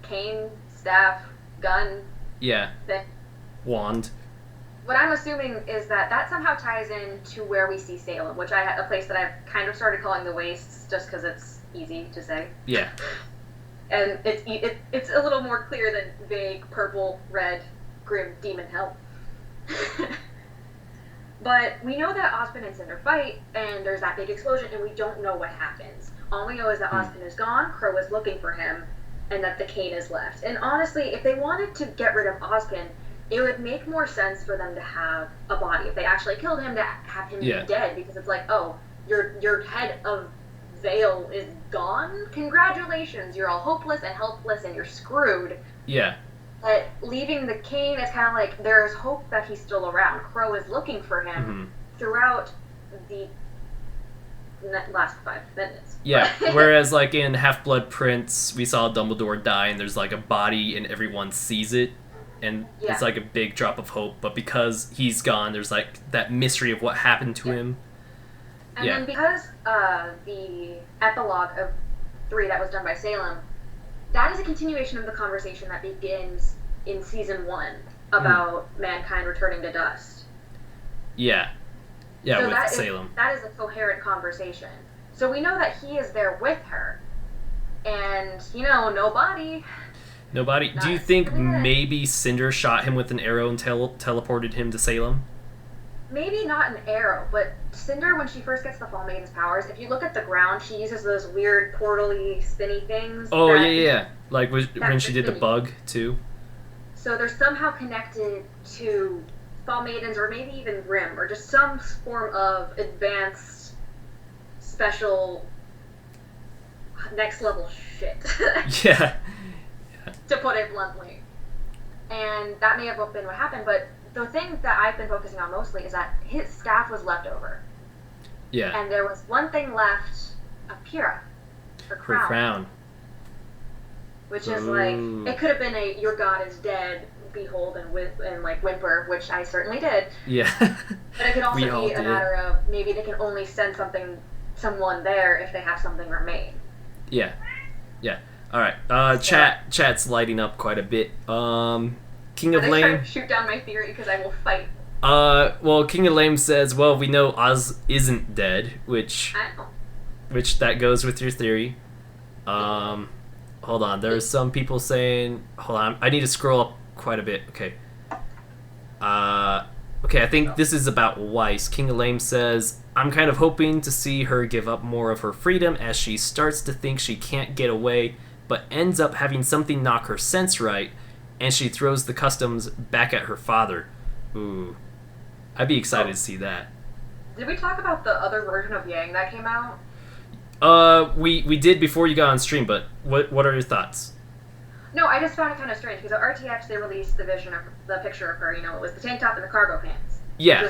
[SPEAKER 2] cane, staff, gun.
[SPEAKER 1] Yeah.
[SPEAKER 2] Thing.
[SPEAKER 1] Wand.
[SPEAKER 2] What I'm assuming is that somehow ties in to where we see Salem, which a place that I've kind of started calling the Wastes just because it's easy to say.
[SPEAKER 1] Yeah.
[SPEAKER 2] And it's a little more clear than vague purple, red, grim demon hell. But we know that Ozpin and Cinder fight, and there's that big explosion, and we don't know what happens. All we know is that Ozpin is gone, Crow is looking for him, and that the cane is left. And honestly, if they wanted to get rid of Ozpin, it would make more sense for them to have a body. If they actually killed him, to have him be dead, because it's like, oh, you're head of veil is gone. Congratulations, you're all hopeless and helpless and you're screwed.
[SPEAKER 1] Yeah.
[SPEAKER 2] But leaving the cane is kind of like, there's hope that he's still around. Crow is looking for him throughout the last 5 minutes.
[SPEAKER 1] Yeah, whereas like in Half-Blood Prince, we saw Dumbledore die and there's like a body and everyone sees it. And it's like a big drop of hope. But because he's gone, there's like that mystery of what happened to him.
[SPEAKER 2] And then because the epilogue of 3 that was done by Salem, that is a continuation of the conversation that begins in season 1 about mankind returning to dust.
[SPEAKER 1] Yeah. Yeah,
[SPEAKER 2] so
[SPEAKER 1] with Salem.
[SPEAKER 2] That is a coherent conversation. So we know that he is there with her. And, nobody.
[SPEAKER 1] Nobody. Do you think maybe Cinder shot him with an arrow and teleported him to Salem?
[SPEAKER 2] Maybe not an arrow, but Cinder, when she first gets the Fall Maiden's powers, if you look at the ground, she uses those weird portal-y spinny things.
[SPEAKER 1] Oh, yeah. Like when she did the bug, too.
[SPEAKER 2] So they're somehow connected to Fall Maidens, or maybe even Grimm, or just some form of advanced, special, next-level shit.
[SPEAKER 1] Yeah.
[SPEAKER 2] To put it bluntly. And that may have been what happened, but the thing that I've been focusing on mostly is that his staff was left over.
[SPEAKER 1] Yeah.
[SPEAKER 2] And there was one thing left of Pyrrha. Her crown.
[SPEAKER 1] Her crown.
[SPEAKER 2] Which is like, it could have been a "your god is dead, behold and whimper," which I certainly did.
[SPEAKER 1] Yeah.
[SPEAKER 2] But it could also be a matter of maybe they can only send someone there if they have something remain.
[SPEAKER 1] Yeah. Yeah. All right. Chat's lighting up quite a bit. King of Lame.
[SPEAKER 2] Trying to shoot down my theory because I will fight.
[SPEAKER 1] Well, King of Lame says, well, we know Oz isn't dead, which that goes with your theory. Hold on. There are some people saying, hold on, I need to scroll up quite a bit. Okay. Okay, I think this is about Weiss. King of Lame says, I'm kind of hoping to see her give up more of her freedom as she starts to think she can't get away, but ends up having something knock her sense right, and she throws the customs back at her father. Ooh. I'd be excited to see that.
[SPEAKER 2] Did we talk about the other version of Yang that came out?
[SPEAKER 1] We did before you got on stream, but what are your thoughts?
[SPEAKER 2] No, I just found it kind of strange, because at RTX they released the picture of her, it was the tank top and the cargo pants.
[SPEAKER 1] Yeah.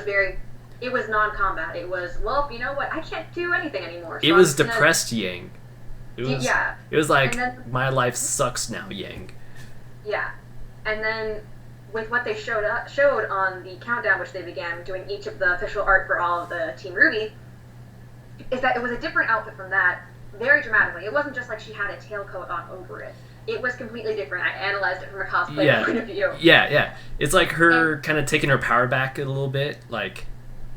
[SPEAKER 2] It was non-combat. It was, well, you know what, I can't do anything anymore. So
[SPEAKER 1] it was depressed Yang.
[SPEAKER 2] Yeah.
[SPEAKER 1] It was like, my life sucks now, Yang.
[SPEAKER 2] Yeah. And then, with what they showed on the countdown, which they began doing each of the official art for all of the Team RWBY, is that it was a different outfit from that, very dramatically. It wasn't just like she had a tailcoat on over it. It was completely different. I analyzed it from a cosplay point of view.
[SPEAKER 1] Yeah. It's like her kind of taking her power back a little bit. Like,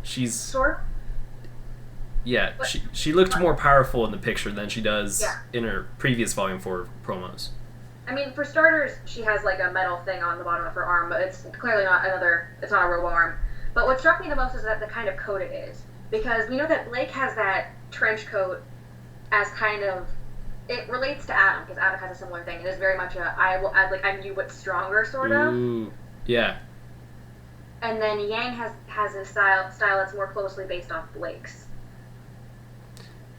[SPEAKER 1] she's...
[SPEAKER 2] Sort of.
[SPEAKER 1] Yeah, but, she looked more powerful in the picture than she does in her previous Volume 4 promos.
[SPEAKER 2] I mean, for starters, she has like a metal thing on the bottom of her arm, but it's clearly it's not a robo arm. But what struck me the most is that the kind of coat it is. Because we know that Blake has that trench coat as kind of, it relates to Adam, because Adam has a similar thing. It is very much I'm you but stronger sort of.
[SPEAKER 1] Ooh, yeah.
[SPEAKER 2] And then Yang has a style that's more closely based off Blake's.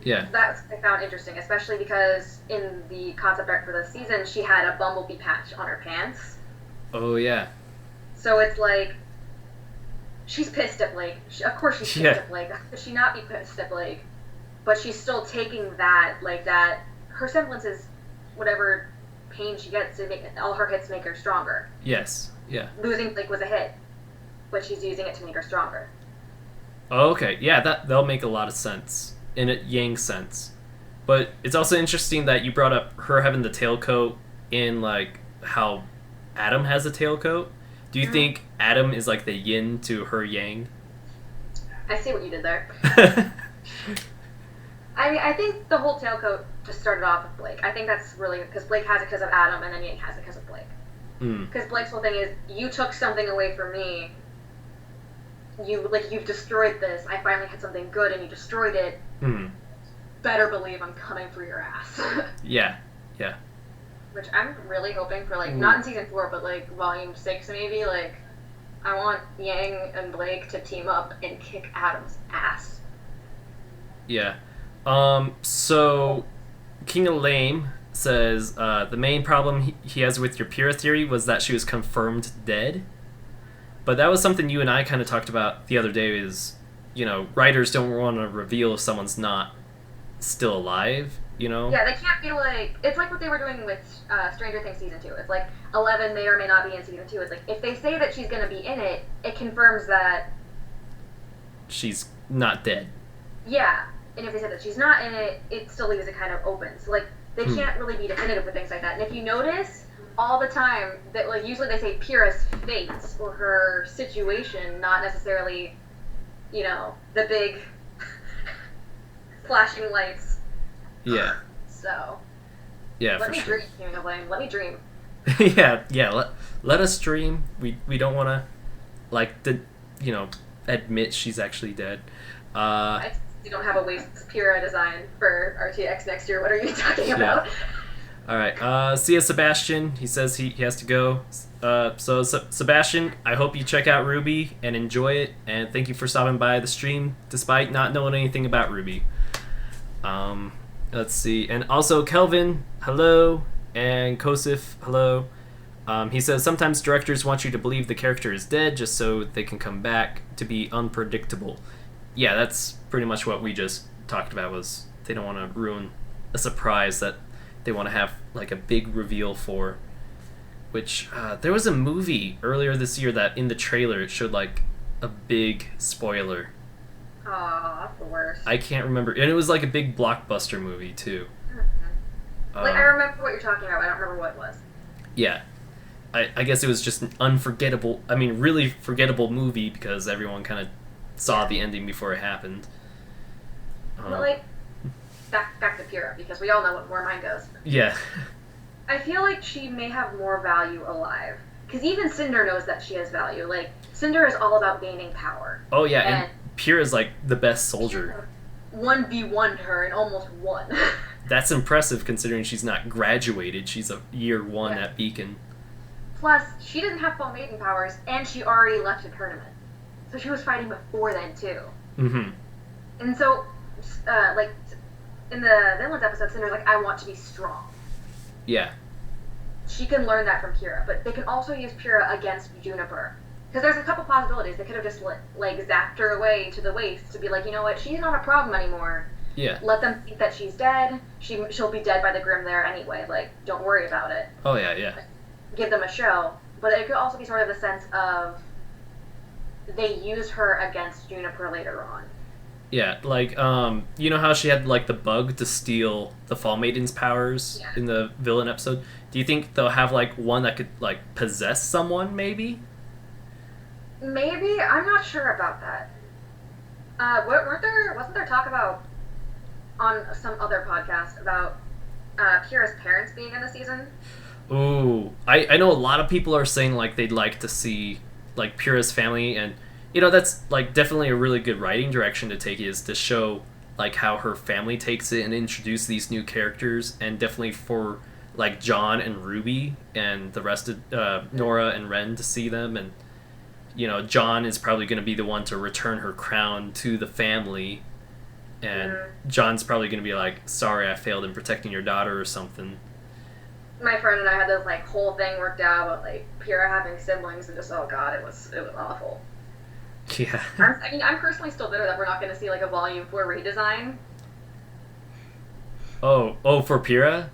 [SPEAKER 1] Yeah.
[SPEAKER 2] That's I found interesting, especially because in the concept art for the season, she had a bumblebee patch on her pants.
[SPEAKER 1] Oh, yeah.
[SPEAKER 2] So it's like, she's pissed at Blake. Of course she's pissed at Blake. How could she not be pissed at Blake? But she's still taking that, her semblance is whatever pain she gets, all her hits make her stronger.
[SPEAKER 1] Yes, yeah.
[SPEAKER 2] Losing Blake was a hit, but she's using it to make her stronger.
[SPEAKER 1] Oh, okay. Yeah, that'll make a lot of sense. In a Yang sense. But it's also interesting that you brought up her having the tailcoat in, like, how Adam has a tailcoat. Do you think Adam is, like, the yin to her yang?
[SPEAKER 2] I see what you did there. I think the whole tailcoat just started off with Blake. I think that's really... Because Blake has it because of Adam, and then Yang has it because of Blake. Because Blake's whole thing is, you took something away from me. You've destroyed this. I finally had something good, and you destroyed it. Better believe I'm coming for your ass.
[SPEAKER 1] Yeah.
[SPEAKER 2] Which I'm really hoping for, not in season 4, but, volume 6 maybe, I want Yang and Blake to team up and kick Adam's ass.
[SPEAKER 1] Yeah. So King of Lame says the main problem he has with your Pyrrha theory was that she was confirmed dead. But that was something you and I kind of talked about the other day. Is writers don't want to reveal if someone's not still alive.
[SPEAKER 2] Yeah, they can't be like, it's like what they were doing with Stranger Things season 2. It's like 11 may or may not be in season 2. It's like if they say that she's going to be in it, it confirms that
[SPEAKER 1] she's not dead.
[SPEAKER 2] Yeah, and if they say that she's not in it, it still leaves it kind of open. So like they can't really be definitive with things like that. And if you notice, all the time that like usually they say Pyrrha's fate or her situation, not necessarily, the big flashing lights.
[SPEAKER 1] Yeah.
[SPEAKER 2] So.
[SPEAKER 1] Yeah,
[SPEAKER 2] let
[SPEAKER 1] for
[SPEAKER 2] me
[SPEAKER 1] sure.
[SPEAKER 2] dream, King of Lame. Let me dream.
[SPEAKER 1] yeah. Let us dream. We don't want to admit she's actually dead.
[SPEAKER 2] You don't have a waste Pyrrha design for RTX next year. What are you talking about?
[SPEAKER 1] Yeah. All right. See ya, Sebastian. He says he has to go. So Sebastian, I hope you check out RWBY and enjoy it. And thank you for stopping by the stream, despite not knowing anything about RWBY. Let's see. And also Kelvin, hello. And Kosif, hello. He says sometimes directors want you to believe the character is dead just so they can come back to be unpredictable. Yeah, that's pretty much what we just talked about. Was they don't want to ruin a surprise that they want to have like a big reveal for. Which there was a movie earlier this year that in the trailer it showed like a big spoiler.
[SPEAKER 2] Aw, that's the worst.
[SPEAKER 1] I can't remember, and it was like a big blockbuster movie too.
[SPEAKER 2] Like I remember what you're talking about, but I don't remember what it was.
[SPEAKER 1] Yeah, I guess it was just an unforgettable. I mean, really forgettable movie because everyone kind of saw the ending before it happened.
[SPEAKER 2] But like, back to Pyrrha, because we all know where mine goes.
[SPEAKER 1] Yeah.
[SPEAKER 2] I feel like she may have more value alive. Because even Cinder knows that she has value. Like, Cinder is all about gaining power.
[SPEAKER 1] Oh, yeah, and Pyrrha's like the best soldier.
[SPEAKER 2] 1v1'd her and almost won.
[SPEAKER 1] That's impressive considering she's not graduated. She's a year 1 at Beacon.
[SPEAKER 2] Plus, she didn't have full maiden powers, and she already left the tournament. So she was fighting before then, too.
[SPEAKER 1] Mm-hmm.
[SPEAKER 2] And so, like, in the Villains episode, Cinder's like, I want to be strong.
[SPEAKER 1] Yeah.
[SPEAKER 2] She can learn that from Pyrrha, but they can also use Pyrrha against Juniper. Because there's a couple possibilities. They could have just, like, zapped her away to the waist to be like, you know what, she's not a problem anymore.
[SPEAKER 1] Yeah.
[SPEAKER 2] Let them think that she's dead. She'll be dead by the Grim there anyway. Like, don't worry about it.
[SPEAKER 1] Oh, yeah.
[SPEAKER 2] Give them a show. But it could also be sort of the sense of they use her against Juniper later on.
[SPEAKER 1] Yeah, like, you know how she had, like, the bug to steal the Fall Maiden's powers in the villain episode? Do you think they'll have, like, one that could, like, possess someone, maybe?
[SPEAKER 2] Maybe? I'm not sure about that. Wasn't there talk about, on some other podcast, about Pyrrha's parents being in the season?
[SPEAKER 1] Ooh, I know a lot of people are saying, like, they'd like to see, like, Pyrrha's family, and that's like definitely a really good writing direction to take, is to show like how her family takes it and introduce these new characters, and definitely for like John and RWBY and the rest of Nora and Ren to see them, and John is probably going to be the one to return her crown to the family, and John's probably going to be like, sorry I failed in protecting your daughter or something.
[SPEAKER 2] My friend and I had this like whole thing worked out about like Pyrrha having siblings, and just, oh god, it was awful.
[SPEAKER 1] Yeah.
[SPEAKER 2] I'm personally still bitter that we're not going to see like a Volume 4 redesign.
[SPEAKER 1] Oh, for Pyrrha?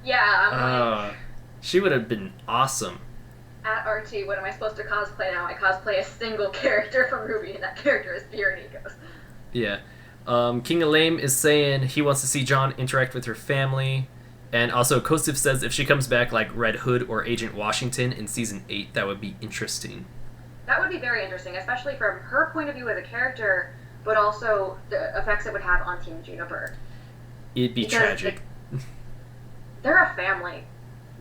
[SPEAKER 2] Yeah, I'm like...
[SPEAKER 1] She would have been awesome.
[SPEAKER 2] At RT, what am I supposed to cosplay now? I cosplay a single character from RWBY, and that character is Pyrrha Nikos.
[SPEAKER 1] Yeah. King of Lame is saying he wants to see John interact with her family. And also, Kosif says if she comes back like Red Hood or Agent Washington in Season 8, that would be interesting.
[SPEAKER 2] That would be very interesting, especially from her point of view as a character, but also the effects it would have on Team Juniper.
[SPEAKER 1] It'd be tragic.
[SPEAKER 2] They're a family.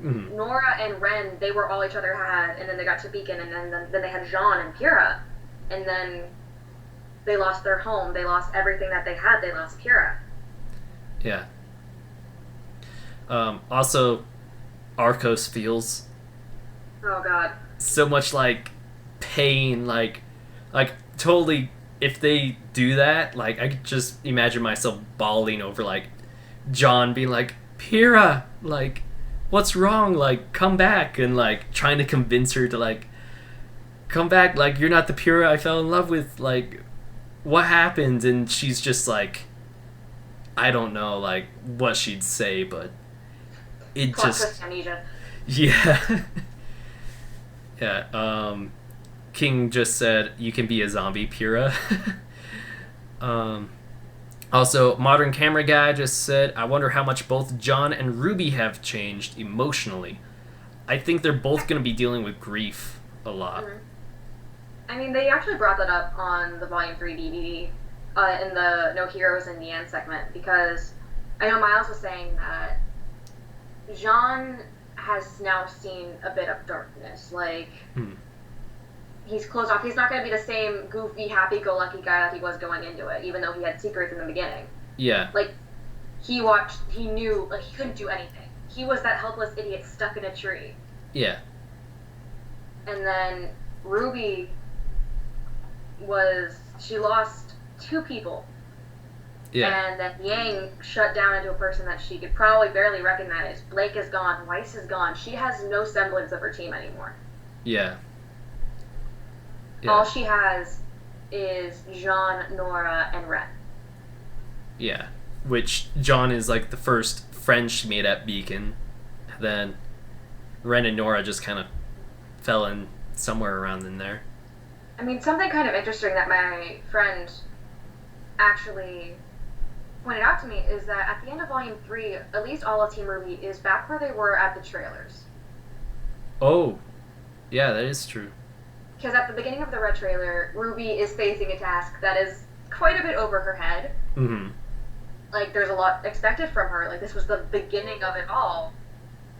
[SPEAKER 1] Mm-hmm.
[SPEAKER 2] Nora and Ren, they were all each other had, and then they got to Beacon, and then they had Jean and Pyrrha, and then they lost their home, they lost everything that they had, they lost Pyrrha.
[SPEAKER 1] Yeah. Also, Arcos feels...
[SPEAKER 2] Oh god.
[SPEAKER 1] So much like pain, like totally if they do that, like, I could just imagine myself bawling over, like, John being like, Pyrrha, like, what's wrong? Like, come back, and like trying to convince her to like come back. Like, you're not the Pyrrha I fell in love with. Like, what happened? And she's just like, I don't know, like what she'd say, but it just
[SPEAKER 2] amnesia.
[SPEAKER 1] Yeah. Yeah. King just said you can be a zombie Pyrrha. Also, Modern Camera Guy just said, I wonder how much both John and RWBY have changed emotionally. I think they're both going to be dealing with grief a lot.
[SPEAKER 2] Mm-hmm. I mean, they actually brought that up on the Volume 3 DVD in the No Heroes in the End segment, because I know Miles was saying that John has now seen a bit of darkness. Like, he's closed off. He's not going to be the same goofy, happy-go-lucky guy that he was going into it, even though he had secrets in the beginning.
[SPEAKER 1] Yeah.
[SPEAKER 2] Like, he knew, like, he couldn't do anything. He was that helpless idiot stuck in a tree.
[SPEAKER 1] Yeah.
[SPEAKER 2] And then RWBY she lost 2 people.
[SPEAKER 1] Yeah.
[SPEAKER 2] And then Yang shut down into a person that she could probably barely recognize. Blake is gone. Weiss is gone. She has no semblance of her team anymore.
[SPEAKER 1] Yeah. Yeah.
[SPEAKER 2] All she has is Jean, Nora, and Ren.
[SPEAKER 1] Yeah. Which John is like the first friend she made at Beacon. Then Ren and Nora just kind of fell in somewhere around in there.
[SPEAKER 2] I mean, something kind of interesting that my friend actually pointed out to me is that at the end of Volume 3, at least all of Team RWBY is back where they were at the trailers.
[SPEAKER 1] Oh, yeah, that is true.
[SPEAKER 2] Because at the beginning of the Red trailer, RWBY is facing a task that is quite a bit over her head.
[SPEAKER 1] Mm-hmm.
[SPEAKER 2] Like, there's a lot expected from her. Like, this was the beginning of it all.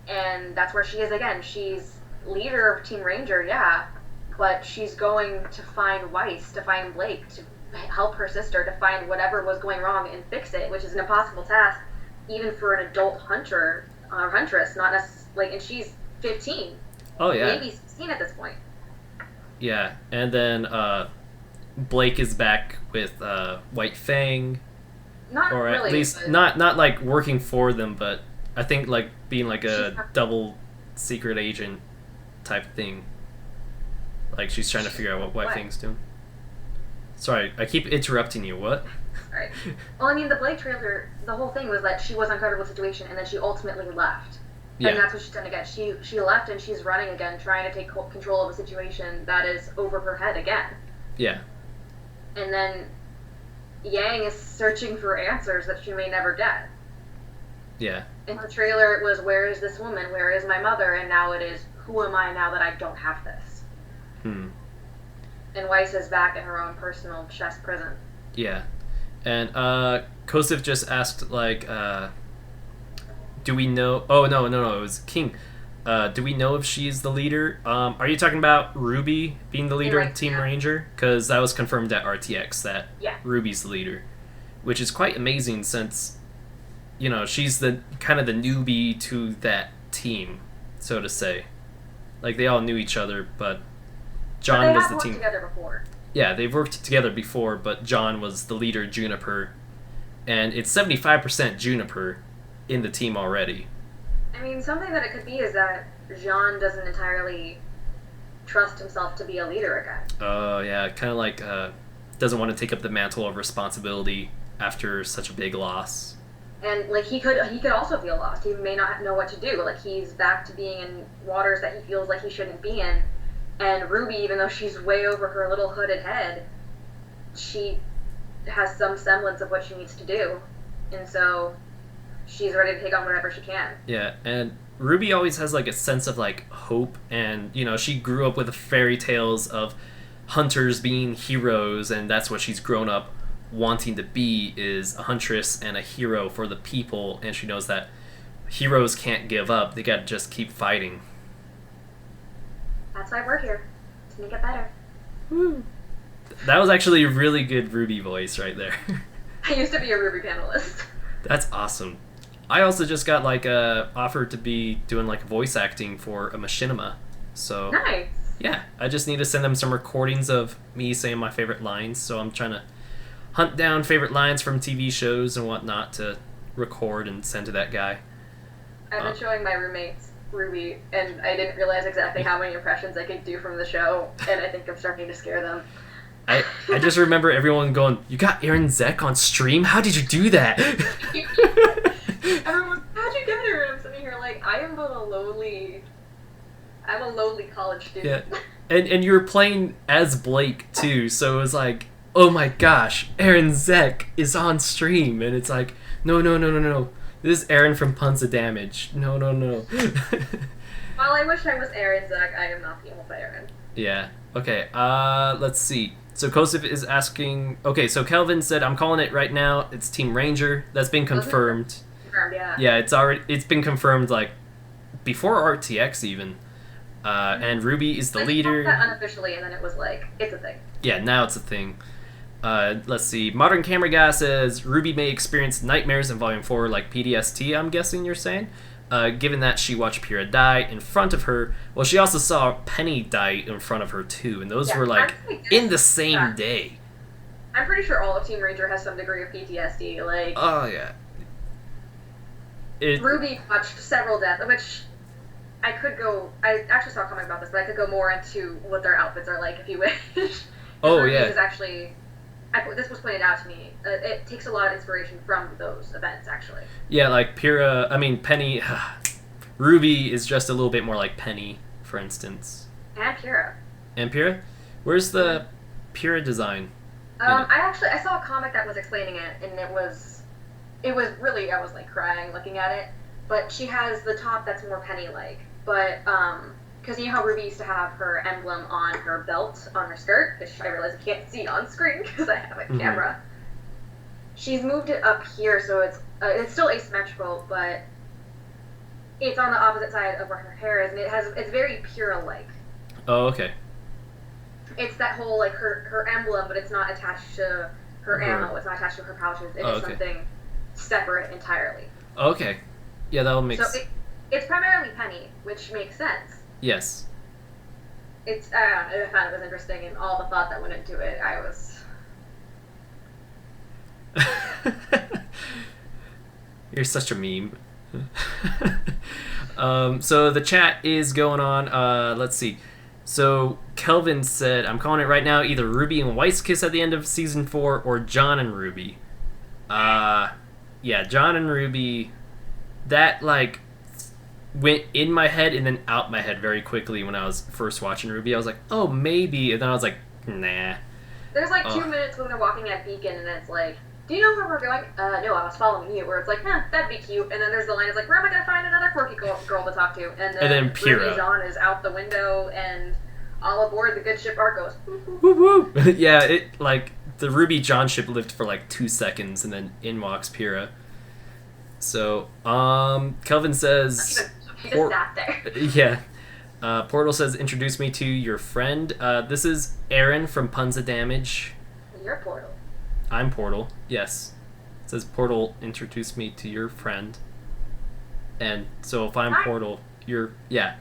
[SPEAKER 2] And that's where she is again. She's leader of Team Ranger, yeah. But she's going to find Weiss, to find Blake, to help her sister, to find whatever was going wrong and fix it, which is an impossible task, even for an adult hunter or huntress, not necessarily, like, and she's 15.
[SPEAKER 1] Oh, yeah.
[SPEAKER 2] Maybe 16 at this point.
[SPEAKER 1] Yeah, and then Blake is back with White Fang.
[SPEAKER 2] Not
[SPEAKER 1] or
[SPEAKER 2] really.
[SPEAKER 1] At least,
[SPEAKER 2] but
[SPEAKER 1] not like working for them, but I think like being like a double secret agent type thing. Like, she's trying to figure out what White Fang's doing. Sorry, I keep interrupting you. What?
[SPEAKER 2] Right. Well, I mean, the Blake trailer, the whole thing was that she was uncomfortable with the situation, and then she ultimately left.
[SPEAKER 1] Yeah.
[SPEAKER 2] And that's what she's done again. She left, and she's running again, trying to take control of a situation that is over her head again.
[SPEAKER 1] Yeah.
[SPEAKER 2] And then Yang is searching for answers that she may never get.
[SPEAKER 1] Yeah.
[SPEAKER 2] In her trailer, it was, where is this woman? Where is my mother? And now it is, who am I now that I don't have this? And Weiss is back in her own personal chest prison.
[SPEAKER 1] Yeah. And Kosif just asked, like, do we know... Oh, no, it was King. Do we know if she's the leader? Are you talking about RWBY being the leader of Team Ranger? Because that was confirmed at RTX, that RWBY's the leader. Which is quite amazing since, you know, she's the kind of the newbie to that team, so to say. Like, they all knew each other, but John was the team.
[SPEAKER 2] But they have worked together before.
[SPEAKER 1] Yeah, they've worked together before, but John was the leader, Juniper. And it's 75% Juniper in the team already.
[SPEAKER 2] I mean, something that it could be is that Jean doesn't entirely trust himself to be a leader again.
[SPEAKER 1] Oh, yeah, kind of like doesn't want to take up the mantle of responsibility after such a big loss.
[SPEAKER 2] And, like, he could also feel lost. He may not know what to do. Like, he's back to being in waters that he feels like he shouldn't be in. And RWBY, even though she's way over her little hooded head, she has some semblance of what she needs to do. And so she's ready to take on whatever she can. Yeah,
[SPEAKER 1] and RWBY always has, like, a sense of, like, hope. And, you know, she grew up with fairy tales of hunters being heroes, and that's what she's grown up wanting to be, is a huntress and a hero for the people. And she knows that heroes can't give up. They gotta just keep fighting.
[SPEAKER 2] That's why we're here, to make it better.
[SPEAKER 1] Woo. That was actually a really good RWBY voice right there.
[SPEAKER 2] I used to be a RWBY panelist.
[SPEAKER 1] That's awesome. I also just got offered to be doing like voice acting for a machinima. So
[SPEAKER 2] nice.
[SPEAKER 1] Yeah, I just need to send them some recordings of me saying my favorite lines. So I'm trying to hunt down favorite lines from TV shows and whatnot to record and send to that guy.
[SPEAKER 2] I've been showing my roommates RWBY, and I didn't realize exactly how many impressions I could do from the show, and I think I'm starting to scare them.
[SPEAKER 1] I just remember everyone going, "You got Aaron Zek on stream? How did you do that?"
[SPEAKER 2] Everyone's, how'd you get her? And I'm sitting here like, I'm a lowly college student.
[SPEAKER 1] Yeah, and you were playing as Blake too, so it was like, oh my gosh, Aaron Zek is on stream, and it's like, no, this is Aaron from Puns of Damage. No.
[SPEAKER 2] While I wish I was Aaron Zek, I am not the old Aaron.
[SPEAKER 1] Yeah. Okay. Let's see. So Kosif is asking. Okay. So Kelvin said, "I'm calling it right now. It's Team Ranger." That's been confirmed.
[SPEAKER 2] Confirmed, yeah.
[SPEAKER 1] Yeah, it's been confirmed like before RTX even. And RWBY is the leader.
[SPEAKER 2] That unofficially, and then it was like, it's a thing.
[SPEAKER 1] Yeah, now it's a thing. Let's see. Modern Camera Guy says RWBY may experience nightmares in Volume 4 like PTSD, I'm guessing you're saying. Given that she watched Pyrrha die in front of her. Well, she also saw Penny die in front of her too, and those were like in the same day.
[SPEAKER 2] I'm pretty sure all of Team Ranger has some degree of PTSD. Like,
[SPEAKER 1] oh yeah.
[SPEAKER 2] RWBY watched several deaths, which I actually saw a comment about this, but I could go more into what their outfits are like if you wish.
[SPEAKER 1] Oh
[SPEAKER 2] RWBY
[SPEAKER 1] yeah.
[SPEAKER 2] is actually, this was pointed out to me. It takes a lot of inspiration from those events, actually.
[SPEAKER 1] Yeah, like Penny. RWBY is just a little bit more like Penny, for instance.
[SPEAKER 2] And Pyrrha.
[SPEAKER 1] And Pyrrha? Where's the Pyrrha design?
[SPEAKER 2] I saw a comic that was explaining it, and it was really, I was like crying looking at it. But she has the top that's more Penny-like. But, because you know how RWBY used to have her emblem on her belt, on her skirt, which I realize I can't see on screen because I have a camera. She's moved it up here, so it's still asymmetrical, but it's on the opposite side of where her hair is, and it's very Pyrrha-like.
[SPEAKER 1] Oh, okay.
[SPEAKER 2] It's that whole, like, her emblem, but it's not attached to her ammo, it's not attached to her pouches, it is something separate entirely.
[SPEAKER 1] Okay. Yeah, that'll make sense.
[SPEAKER 2] So it's primarily Penny, which makes sense.
[SPEAKER 1] Yes.
[SPEAKER 2] I thought it was interesting, and all the thought that went into it, I was...
[SPEAKER 1] You're such a meme. So the chat is going on. Let's see. So Kelvin said, "I'm calling it right now. Either RWBY and Weiss kiss at the end of season 4, or John and RWBY." Yeah, John and RWBY. That like went in my head and then out my head very quickly when I was first watching RWBY. I was like, oh, maybe, and then I was like, nah.
[SPEAKER 2] There's like 2 minutes when they're walking at Beacon, and it's like, do you know where we're going? No, I was following you. Where it's like, that'd be cute. And then there's the line, it's like, where am I going to find another quirky girl to talk to? And then
[SPEAKER 1] Pyrrha.
[SPEAKER 2] John is out the window, and all aboard the good ship Argos.
[SPEAKER 1] Woo woo. Yeah, it like the RWBY John ship lived for like 2 seconds, and then in walks Pyrrha. So, Kelvin says...
[SPEAKER 2] He just sat there.
[SPEAKER 1] Yeah. Portal says, introduce me to your friend. This is Aaron from Puns of Damage.
[SPEAKER 2] You're Portal.
[SPEAKER 1] I'm Portal, yes. It says, Portal, introduce me to your friend. And so if I'm Portal, you're... Yeah.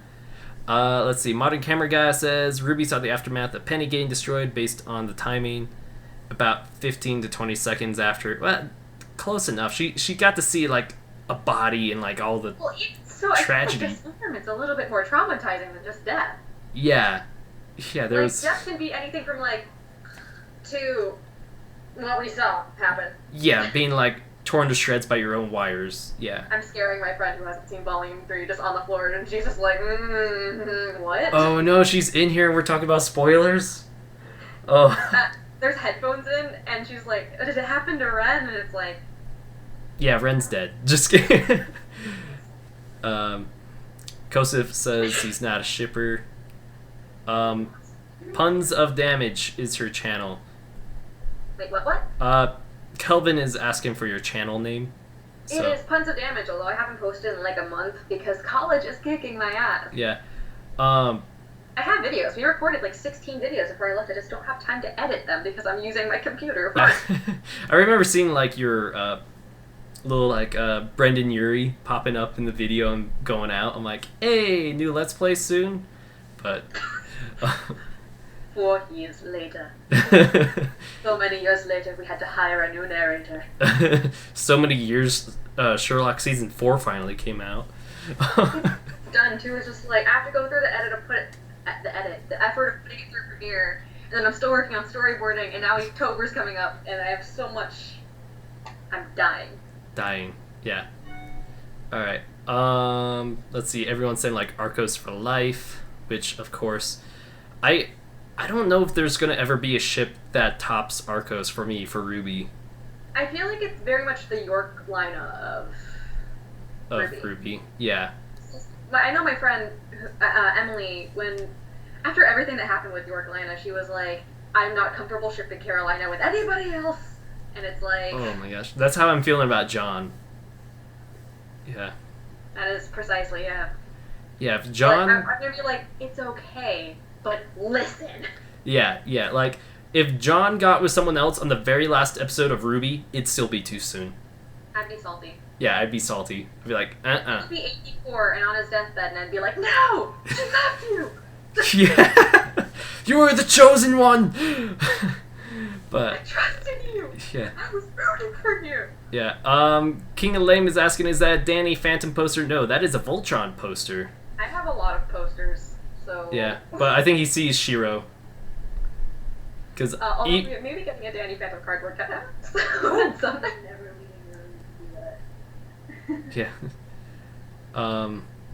[SPEAKER 1] Let's see. Modern Camera Guy says, RWBY saw the aftermath of Penny getting destroyed based on the timing. About 15 to 20 seconds after... Well, close enough. She got to see, like, a body and, like, all the tragedy.
[SPEAKER 2] I think it's a little bit more traumatizing than just death.
[SPEAKER 1] Yeah. Yeah, there's...
[SPEAKER 2] Like, death can be anything from, like, to what we saw happen.
[SPEAKER 1] Yeah, being, like, torn to shreds by your own wires. Yeah.
[SPEAKER 2] I'm scaring my friend who hasn't seen Volume 3 just on the floor, and she's just like, what?
[SPEAKER 1] Oh, no, she's in here and we're talking about spoilers? Oh.
[SPEAKER 2] There's headphones in, and she's like, did it happen to Ren? And it's like...
[SPEAKER 1] Yeah, Ren's dead. Just kidding. Kosif says he's not a shipper. Puns of Damage is her channel.
[SPEAKER 2] Wait, what?
[SPEAKER 1] Kelvin is asking for your channel name. So.
[SPEAKER 2] It is Puns of Damage, although I haven't posted in like a month because college is kicking my ass.
[SPEAKER 1] Yeah.
[SPEAKER 2] I have videos. We recorded like 16 videos before I left. I just don't have time to edit them because I'm using my computer.
[SPEAKER 1] I remember seeing like your little like Brendan Urie popping up in the video and going out. I'm like, hey, new Let's Play soon. But
[SPEAKER 2] 4 years later. So many years later, we had to hire a new narrator.
[SPEAKER 1] So many years, Sherlock season 4 finally came out.
[SPEAKER 2] It's done too. It's just like I have to go through the edit of the effort of putting it through Premiere, and then I'm still working on storyboarding, and now October's coming up, and I have so much. I'm dying.
[SPEAKER 1] Yeah. All right. Let's see. Everyone's saying like Arcos for life, which of course, I don't know if there's gonna ever be a ship that tops Arcos for me for RWBY.
[SPEAKER 2] I feel like it's very much the York line of
[SPEAKER 1] RWBY. Yeah.
[SPEAKER 2] I know my friend Emily, after everything that happened with York Lana, she was like, I'm not comfortable shipping Carolina with anybody else. And it's like...
[SPEAKER 1] Oh my gosh. That's how I'm feeling about John. Yeah.
[SPEAKER 2] That is precisely, yeah.
[SPEAKER 1] Yeah, if John...
[SPEAKER 2] I'm going to be like, it's okay, but listen.
[SPEAKER 1] Yeah. Like, if John got with someone else on the very last episode of RWBY, it'd still be too soon.
[SPEAKER 2] I'd be salty.
[SPEAKER 1] Yeah, I'd be salty. I'd be like,
[SPEAKER 2] He'd be 84 and on his deathbed, and I'd be like, no! She left you!
[SPEAKER 1] Yeah! You were the chosen one! But
[SPEAKER 2] I trusted you!
[SPEAKER 1] Yeah.
[SPEAKER 2] I was rooting for you!
[SPEAKER 1] Yeah. King of Lame is asking, is that a Danny Phantom poster? No, that is a Voltron poster.
[SPEAKER 2] I have a lot of posters, so...
[SPEAKER 1] Yeah, but I think he sees Shiro. Because
[SPEAKER 2] maybe getting a Danny Phantom cardboard cutout. That's something.
[SPEAKER 1] Yeah.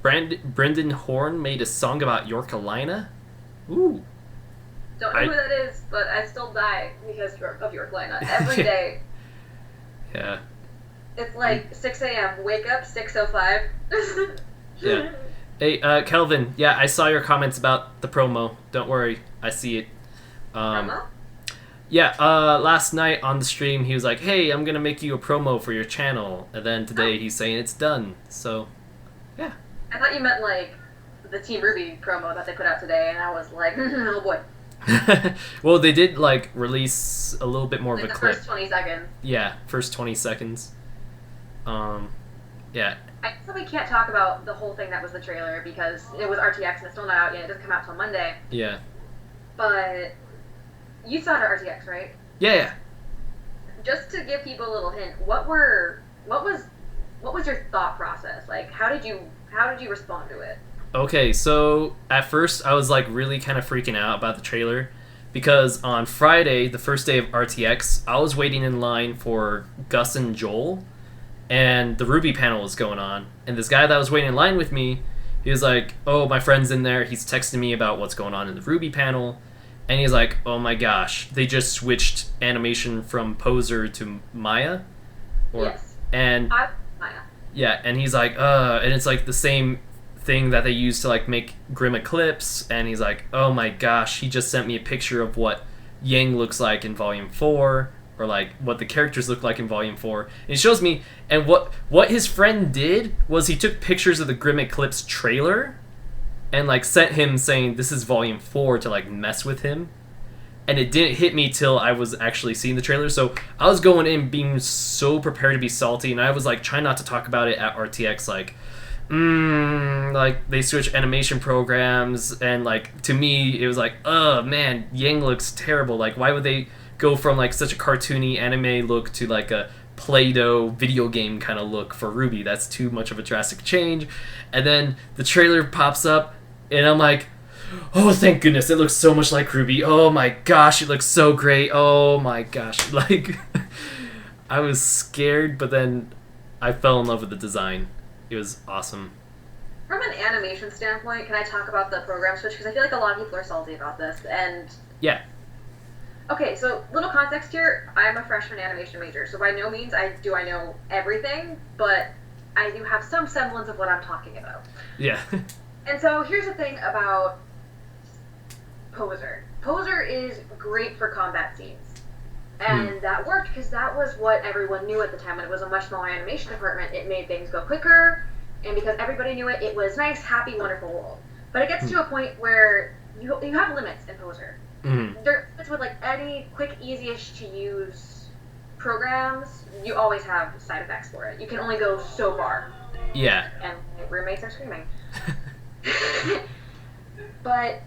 [SPEAKER 1] Brendan Horn made a song about Yorkalina. Ooh.
[SPEAKER 2] Don't know who that is, but I still die because of Yorkalina every day.
[SPEAKER 1] Yeah.
[SPEAKER 2] It's like 6 a.m. Wake up, 6:05.
[SPEAKER 1] Yeah. Hey, Kelvin. Yeah, I saw your comments about the promo. Don't worry, I see it.
[SPEAKER 2] Promo?
[SPEAKER 1] Yeah, last night on the stream, he was like, hey, I'm gonna make you a promo for your channel. And then today he's saying it's done. So, yeah.
[SPEAKER 2] I thought you meant, like, the Team RWBY promo that they put out today, and I was like, oh boy.
[SPEAKER 1] Well, they did, like, release a little bit more of a clip.
[SPEAKER 2] First 20 seconds.
[SPEAKER 1] Yeah, first 20 seconds. Yeah.
[SPEAKER 2] I guess we can't talk about the whole thing that was the trailer, because it was RTX, and it's still not out yet. It doesn't come out till Monday.
[SPEAKER 1] Yeah.
[SPEAKER 2] But... you saw it at RTX, right?
[SPEAKER 1] Yeah.
[SPEAKER 2] Just to give people a little hint, what was your thought process? Like, how did you respond to it?
[SPEAKER 1] Okay, so at first I was like really kind of freaking out about the trailer because on Friday, the first day of RTX, I was waiting in line for Gus and Joel, and the RWBY panel was going on, and this guy that was waiting in line with me, he was like, "Oh, my friend's in there. He's texting me about what's going on in the RWBY panel." And he's like, oh my gosh, they just switched animation from Poser to Maya?
[SPEAKER 2] Yes.
[SPEAKER 1] And
[SPEAKER 2] Maya.
[SPEAKER 1] Yeah, and he's like, and it's like the same thing that they use to like make Grim Eclipse, and he's like, oh my gosh, he just sent me a picture of what Yang looks like in Volume 4, or like what the characters look like in Volume 4. And he shows me, and what his friend did was he took pictures of the Grim Eclipse trailer, and like sent him saying this is Volume 4 to like mess with him. And it didn't hit me till I was actually seeing the trailer. So I was going in being so prepared to be salty, and I was like trying not to talk about it at RTX, like they switch animation programs, and like to me it was like, oh man, Yang looks terrible. Like why would they go from like such a cartoony anime look to like a Play-Doh video game kind of look for RWBY? That's too much of a drastic change. And then the trailer pops up, and I'm like, oh, thank goodness, it looks so much like RWBY. Oh my gosh, it looks so great. Oh my gosh. Like, I was scared, but then I fell in love with the design. It was awesome.
[SPEAKER 2] From an animation standpoint, can I talk about the program switch? Because I feel like a lot of people are salty about this. And
[SPEAKER 1] yeah.
[SPEAKER 2] Okay, so little context here. I'm a freshman animation major, so by no means I know everything, but I do have some semblance of what I'm talking about.
[SPEAKER 1] Yeah.
[SPEAKER 2] And so here's the thing about Poser. Poser is great for combat scenes. And that worked because that was what everyone knew at the time. When it was a much smaller animation department, it made things go quicker, and because everybody knew it, it was nice, happy, wonderful world. But it gets to a point where you have limits in Poser. There, with like any quick, easiest to use programs, you always have side effects for it. You can only go so far.
[SPEAKER 1] Yeah.
[SPEAKER 2] And my roommates are screaming. But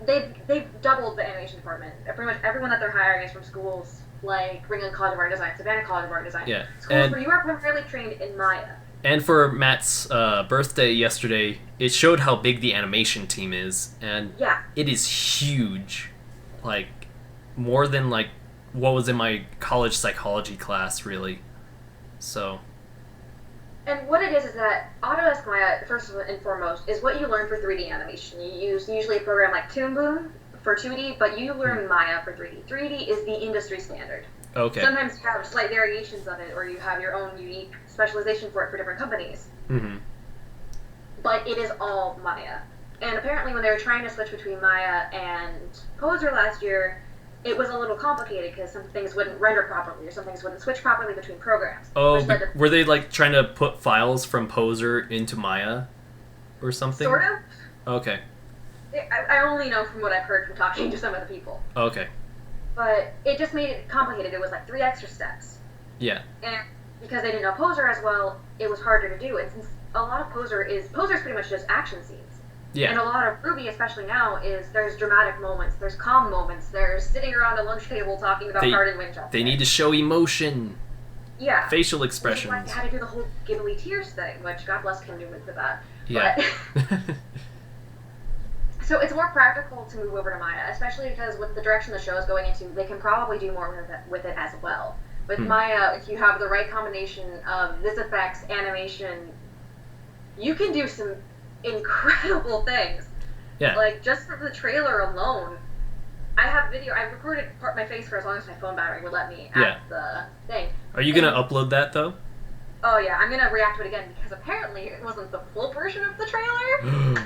[SPEAKER 2] they've doubled the animation department. Pretty much everyone that they're hiring is from schools like Ringling College of Art Design, Savannah College of Art Design.
[SPEAKER 1] Yeah.
[SPEAKER 2] Schools where you are primarily trained in Maya.
[SPEAKER 1] And for Matt's birthday yesterday, it showed how big the animation team is, and
[SPEAKER 2] Yeah.
[SPEAKER 1] it is huge. Like, more than, like, what was in my college psychology class, really. So...
[SPEAKER 2] And what it is that Autodesk Maya, first and foremost, is what you learn for 3D animation. You use usually a program like Toon Boom for 2D, but you learn Maya for 3D. 3D is the industry standard.
[SPEAKER 1] Okay.
[SPEAKER 2] Sometimes you have slight variations of it, or you have your own unique specialization for it for different companies.
[SPEAKER 1] Mm-hmm.
[SPEAKER 2] But it is all Maya. And apparently when they were trying to switch between Maya and Poser last year, it was a little complicated because some things wouldn't render properly, or some things wouldn't switch properly between programs.
[SPEAKER 1] Oh, were they, like, trying to put files from Poser into Maya or something?
[SPEAKER 2] Sort of.
[SPEAKER 1] Okay.
[SPEAKER 2] I only know from what I've heard from talking to some of the people.
[SPEAKER 1] Okay.
[SPEAKER 2] But it just made it complicated. It was like 3 extra steps.
[SPEAKER 1] Yeah.
[SPEAKER 2] And because they didn't know Poser as well, it was harder to do. And since a lot of Poser's pretty much just action scenes.
[SPEAKER 1] Yeah.
[SPEAKER 2] And a lot of RWBY, especially now, is there's dramatic moments, there's calm moments, there's sitting around a lunch table talking about Garden Winchester.
[SPEAKER 1] They need to show emotion.
[SPEAKER 2] Yeah.
[SPEAKER 1] Facial expressions.
[SPEAKER 2] Like, how to do the whole Ghibli tears thing, which God bless Kim Newman for that.
[SPEAKER 1] Yeah.
[SPEAKER 2] But so it's more practical to move over to Maya, especially because with the direction the show is going into, they can probably do more with it as well. With Maya, if you have the right combination of VFX, animation, you can do some incredible things.
[SPEAKER 1] Yeah.
[SPEAKER 2] Like, just from the trailer alone, I have video. I recorded my face for as long as my phone battery would let me at the thing.
[SPEAKER 1] Are you going to upload that, though?
[SPEAKER 2] Oh, yeah. I'm going to react to it again because apparently it wasn't the full version of the trailer.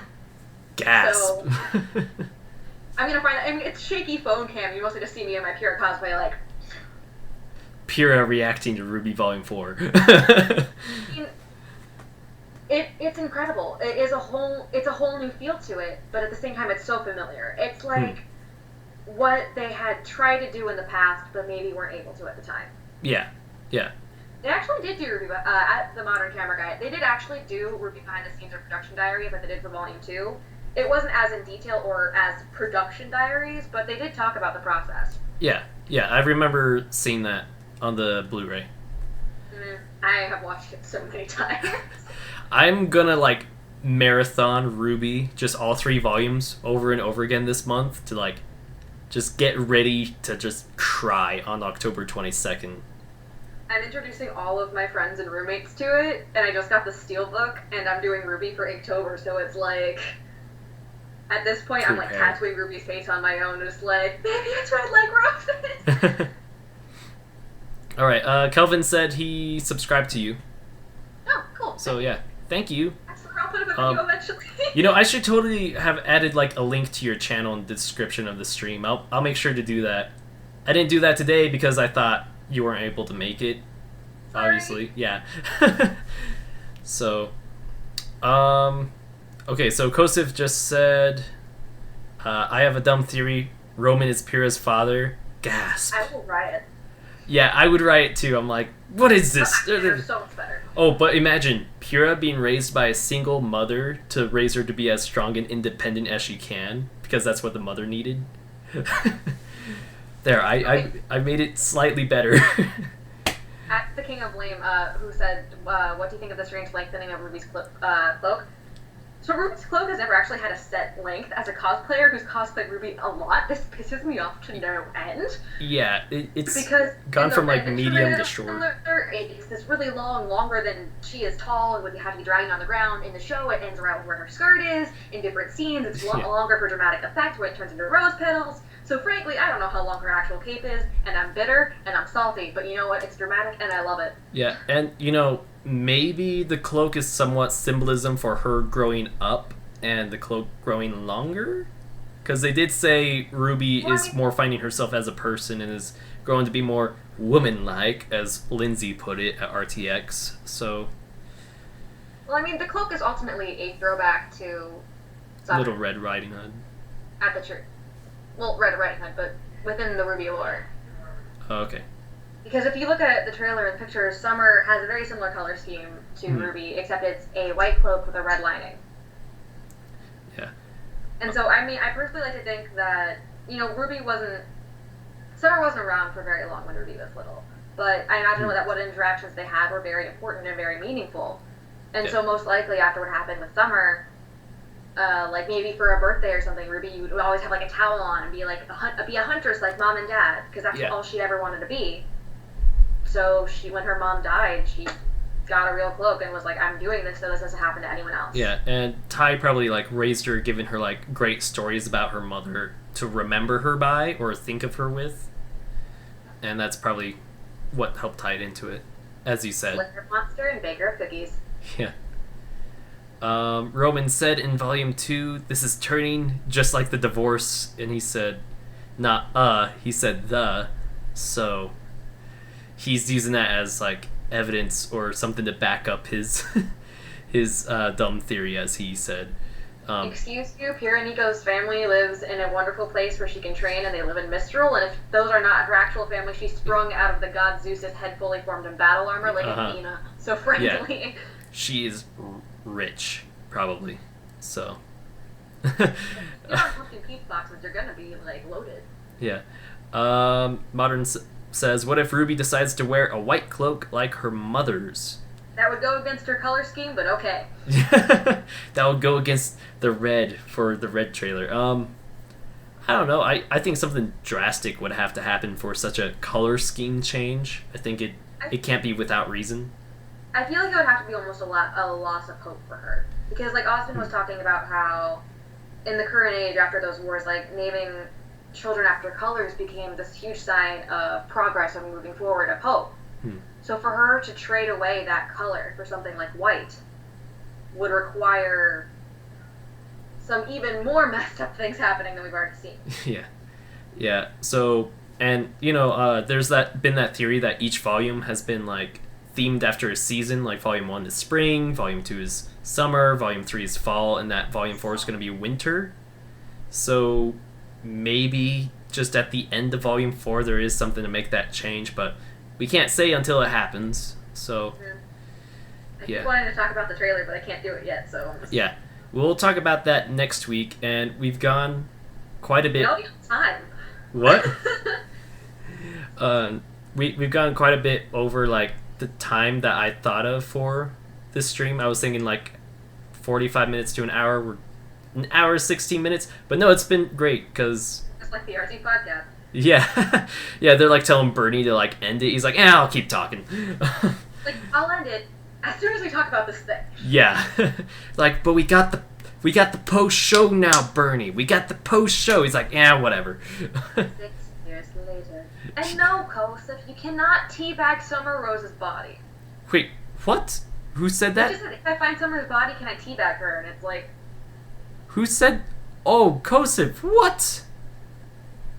[SPEAKER 1] Gasp.
[SPEAKER 2] So, I'm going to find out. I mean, it's shaky phone cam. You mostly just see me in my Pyrrha cosplay, like...
[SPEAKER 1] Pyrrha reacting to RWBY Volume 4.
[SPEAKER 2] I mean, it's incredible. It's a whole new feel to it, but at the same time, it's so familiar. It's like what they had tried to do in the past, but maybe weren't able to at the time.
[SPEAKER 1] Yeah. Yeah.
[SPEAKER 2] They actually did do RWBY at the Modern Camera Guide. They did actually do RWBY behind the scenes or production diaries like they did for Volume 2. It wasn't as in detail or as production diaries, but they did talk about the process.
[SPEAKER 1] Yeah. Yeah, I remember seeing that on the Blu-ray.
[SPEAKER 2] I have watched it so many times.
[SPEAKER 1] I'm gonna, like, marathon RWBY, just all 3 volumes, over and over again this month to, like, just get ready to just cry on October 22nd.
[SPEAKER 2] I'm introducing all of my friends and roommates to it, and I just got the Steelbook, and I'm doing RWBY for Inktober, so it's like... At this point, I'm, like, tattooing RWBY's face on my own, just like, baby, it's red like roses!
[SPEAKER 1] Alright, Kelvin said he subscribed to you.
[SPEAKER 2] Oh, cool.
[SPEAKER 1] So, yeah. Thank you.
[SPEAKER 2] I'll put up a video eventually.
[SPEAKER 1] You know, I should totally have added, like, a link to your channel in the description of the stream. I'll make sure to do that. I didn't do that today because I thought you weren't able to make it.
[SPEAKER 2] Sorry.
[SPEAKER 1] Obviously. Yeah. So, okay, so Kosif just said, I have a dumb theory. Roman is Pyrrha's father. Gasp.
[SPEAKER 2] I will riot.
[SPEAKER 1] Yeah, I would riot too. I'm like, what is this?
[SPEAKER 2] They're so much better.
[SPEAKER 1] Oh, but imagine Pyrrha being raised by a single mother to raise her to be as strong and independent as she can, because that's what the mother needed. There, I made it slightly better.
[SPEAKER 2] At the King of Lame, who said, what do you think of the strange lengthening of RWBY's cloak? So RWBY's cloak has never actually had a set length. As a cosplayer who's cosplayed RWBY a lot, this pisses me off to no end.
[SPEAKER 1] Yeah, it's
[SPEAKER 2] because
[SPEAKER 1] gone from like medium to short.
[SPEAKER 2] It's this really long, longer than she is tall and would have to be dragging on the ground. In the show, it ends around where her skirt is. In different scenes, it's longer for dramatic effect, where it turns into rose petals. So frankly, I don't know how long her actual cape is, and I'm bitter, and I'm salty, but you know what? It's dramatic, and I love it.
[SPEAKER 1] Yeah, and you know, maybe the cloak is somewhat symbolism for her growing up, and the cloak growing longer? Because they did say RWBY is more finding herself as a person, and is growing to be more woman-like, as Lindsay put it at RTX, so...
[SPEAKER 2] Well, I mean, the cloak is ultimately a throwback to...
[SPEAKER 1] Little Red Riding Hood.
[SPEAKER 2] At the church. Well, Red Riding Hood, but within the RWBY lore.
[SPEAKER 1] Oh, okay.
[SPEAKER 2] Because if you look at the trailer and the pictures, Summer has a very similar color scheme to RWBY, except it's a white cloak with a red lining.
[SPEAKER 1] Yeah.
[SPEAKER 2] And so, I mean, I personally like to think that, Summer wasn't around for very long when Ruby was little. But I imagine that what interactions they had were very important and very meaningful. And so most likely after what happened with Summer, like maybe for a birthday or something, Ruby would always have like a towel on and be like be a huntress like mom and dad, because that's all she ever wanted to be. So when her mom died, she got a real cloak and was like, I'm doing this so this doesn't happen to anyone else.
[SPEAKER 1] Yeah, and Ty probably like raised her, giving her like great stories about her mother to remember her by or think of her with. And that's probably what helped tie it into it, as you said.
[SPEAKER 2] Liquor monster and baker of cookies.
[SPEAKER 1] Yeah. Roman said in Volume 2, this is turning just like the divorce, and he said, not he said the, so he's using that as like evidence or something to back up his his dumb theory, as he said.
[SPEAKER 2] Excuse you, Pura Nico's family lives in a wonderful place where she can train, and they live in Mistral, and if those are not her actual family, she sprung out of the god Zeus's head fully formed in battle armor like Athena. So frankly...
[SPEAKER 1] Yeah. She is rich, probably. So...
[SPEAKER 2] If you're not pumpkin peach boxes, you're gonna be, like, loaded.
[SPEAKER 1] Yeah. Modern says, what if Ruby decides to wear a white cloak like her mother's?
[SPEAKER 2] That would go against her color scheme, but okay.
[SPEAKER 1] That would go against the red for the red trailer. I don't know. I think something drastic would have to happen for such a color scheme change. I think it can't be without reason.
[SPEAKER 2] I feel like it would have to be almost a loss of hope for her. Because, like, Austin was talking about how in the current age, after those wars, like, naming children after colors became this huge sign of progress and moving forward, of hope. So for her to trade away that color for something like white would require some even more messed up things happening than we've already seen.
[SPEAKER 1] Yeah. So, and there's been that theory that each volume has been like themed after a season. Like Volume 1 is spring, Volume 2 is summer, Volume 3 is fall, and that Volume 4 is going to be winter. So maybe just at the end of Volume 4 there is something to make that change, but we can't say until it happens. So
[SPEAKER 2] I keep wanting to talk about the trailer, but I can't do it yet. So
[SPEAKER 1] yeah, we'll talk about that next week, and we've gone quite a bit.
[SPEAKER 2] No, time.
[SPEAKER 1] What? We've gone quite a bit over like the time that I thought of for this stream. I was thinking like 45 minutes to an hour. We're an hour 16 minutes, but no, it's been great because
[SPEAKER 2] just like the RC podcast.
[SPEAKER 1] Yeah. Yeah, they're like telling Bernie to like end it. He's like, I'll keep talking.
[SPEAKER 2] Like, I'll end it as soon as we talk about this thing.
[SPEAKER 1] Yeah. Like, but we got the post show now, Bernie. We got the post show. He's like, whatever.
[SPEAKER 2] 6 years later. And no, Kosef, you cannot teabag Summer Rose's body.
[SPEAKER 1] Wait, what? Who said that?
[SPEAKER 2] I just said, if I find Summer's body, can I teabag her? And it's like...
[SPEAKER 1] Who said... Oh, Kosef, what?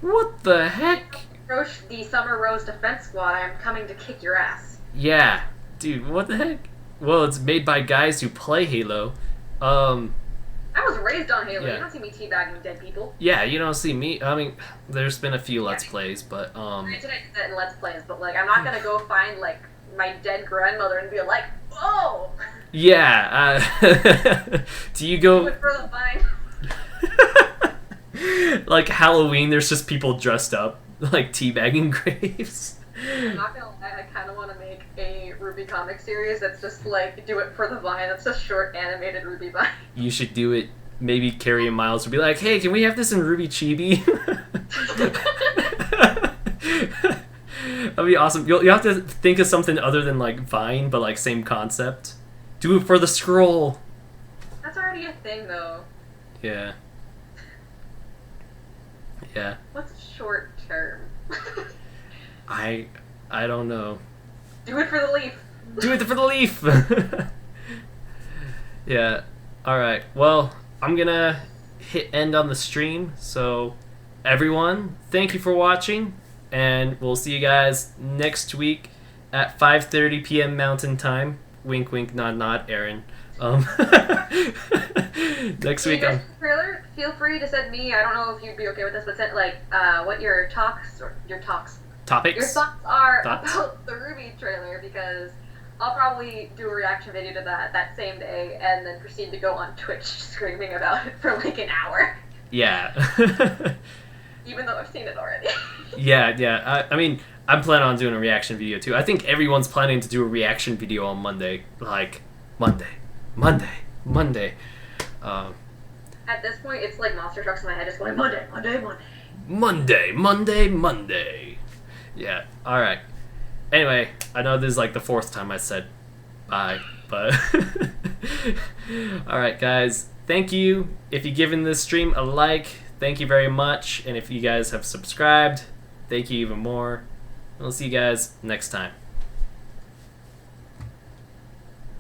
[SPEAKER 1] What the heck?
[SPEAKER 2] Approach the Summer Rose Defense Squad, I am coming to kick your ass.
[SPEAKER 1] Yeah. Dude, what the heck? Well, it's made by guys who play Halo.
[SPEAKER 2] I was raised on Halo.
[SPEAKER 1] Yeah.
[SPEAKER 2] You don't see me teabagging dead people.
[SPEAKER 1] Yeah, you don't see me. I mean, there's been a few Let's Plays, but,
[SPEAKER 2] Granted, I did that in Let's Plays, but, like, I'm not gonna go find, like, my dead grandmother and be like, oh!
[SPEAKER 1] Yeah, do you go...
[SPEAKER 2] Do it for the vine.
[SPEAKER 1] Like Halloween, there's just people dressed up, like teabagging graves.
[SPEAKER 2] I'm not gonna lie, I kind of want to make a RWBY comic series that's just like, do it for the vine. That's a short animated RWBY vine.
[SPEAKER 1] You should do it. Maybe Carrie and Miles would be like, hey, can we have this in RWBY Chibi? That'd be awesome. You'll have to think of something other than like Vine, but like same concept. Do it for the scroll.
[SPEAKER 2] That's already a thing, though.
[SPEAKER 1] Yeah. Yeah.
[SPEAKER 2] What's short term?
[SPEAKER 1] I don't know.
[SPEAKER 2] Do it for the leaf.
[SPEAKER 1] Do it for the leaf. Yeah. All right. Well, I'm gonna hit end on the stream. So, everyone, thank you for watching, and we'll see you guys next week at 5:30 p.m. Mountain Time. Wink, wink, nod, nod. Aaron. Next week.
[SPEAKER 2] Trailer. Feel free to send me. I don't know if you'd be okay with this, but send what your topics. Your thoughts are about the RWBY trailer, because I'll probably do a reaction video to that same day and then proceed to go on Twitch screaming about it for like an hour.
[SPEAKER 1] Yeah.
[SPEAKER 2] Even though I've seen it already.
[SPEAKER 1] Yeah. I mean, I'm planning on doing a reaction video too. I think everyone's planning to do a reaction video on Monday. Like, Monday.
[SPEAKER 2] At this point, it's like monster trucks in my head, just going Monday.
[SPEAKER 1] Monday. Yeah, alright. Anyway, I know this is like the 4th time I said bye, but... Alright, guys. Thank you. If you've given this stream a like, thank you very much. And if you guys have subscribed, thank you even more. We'll see you guys next time.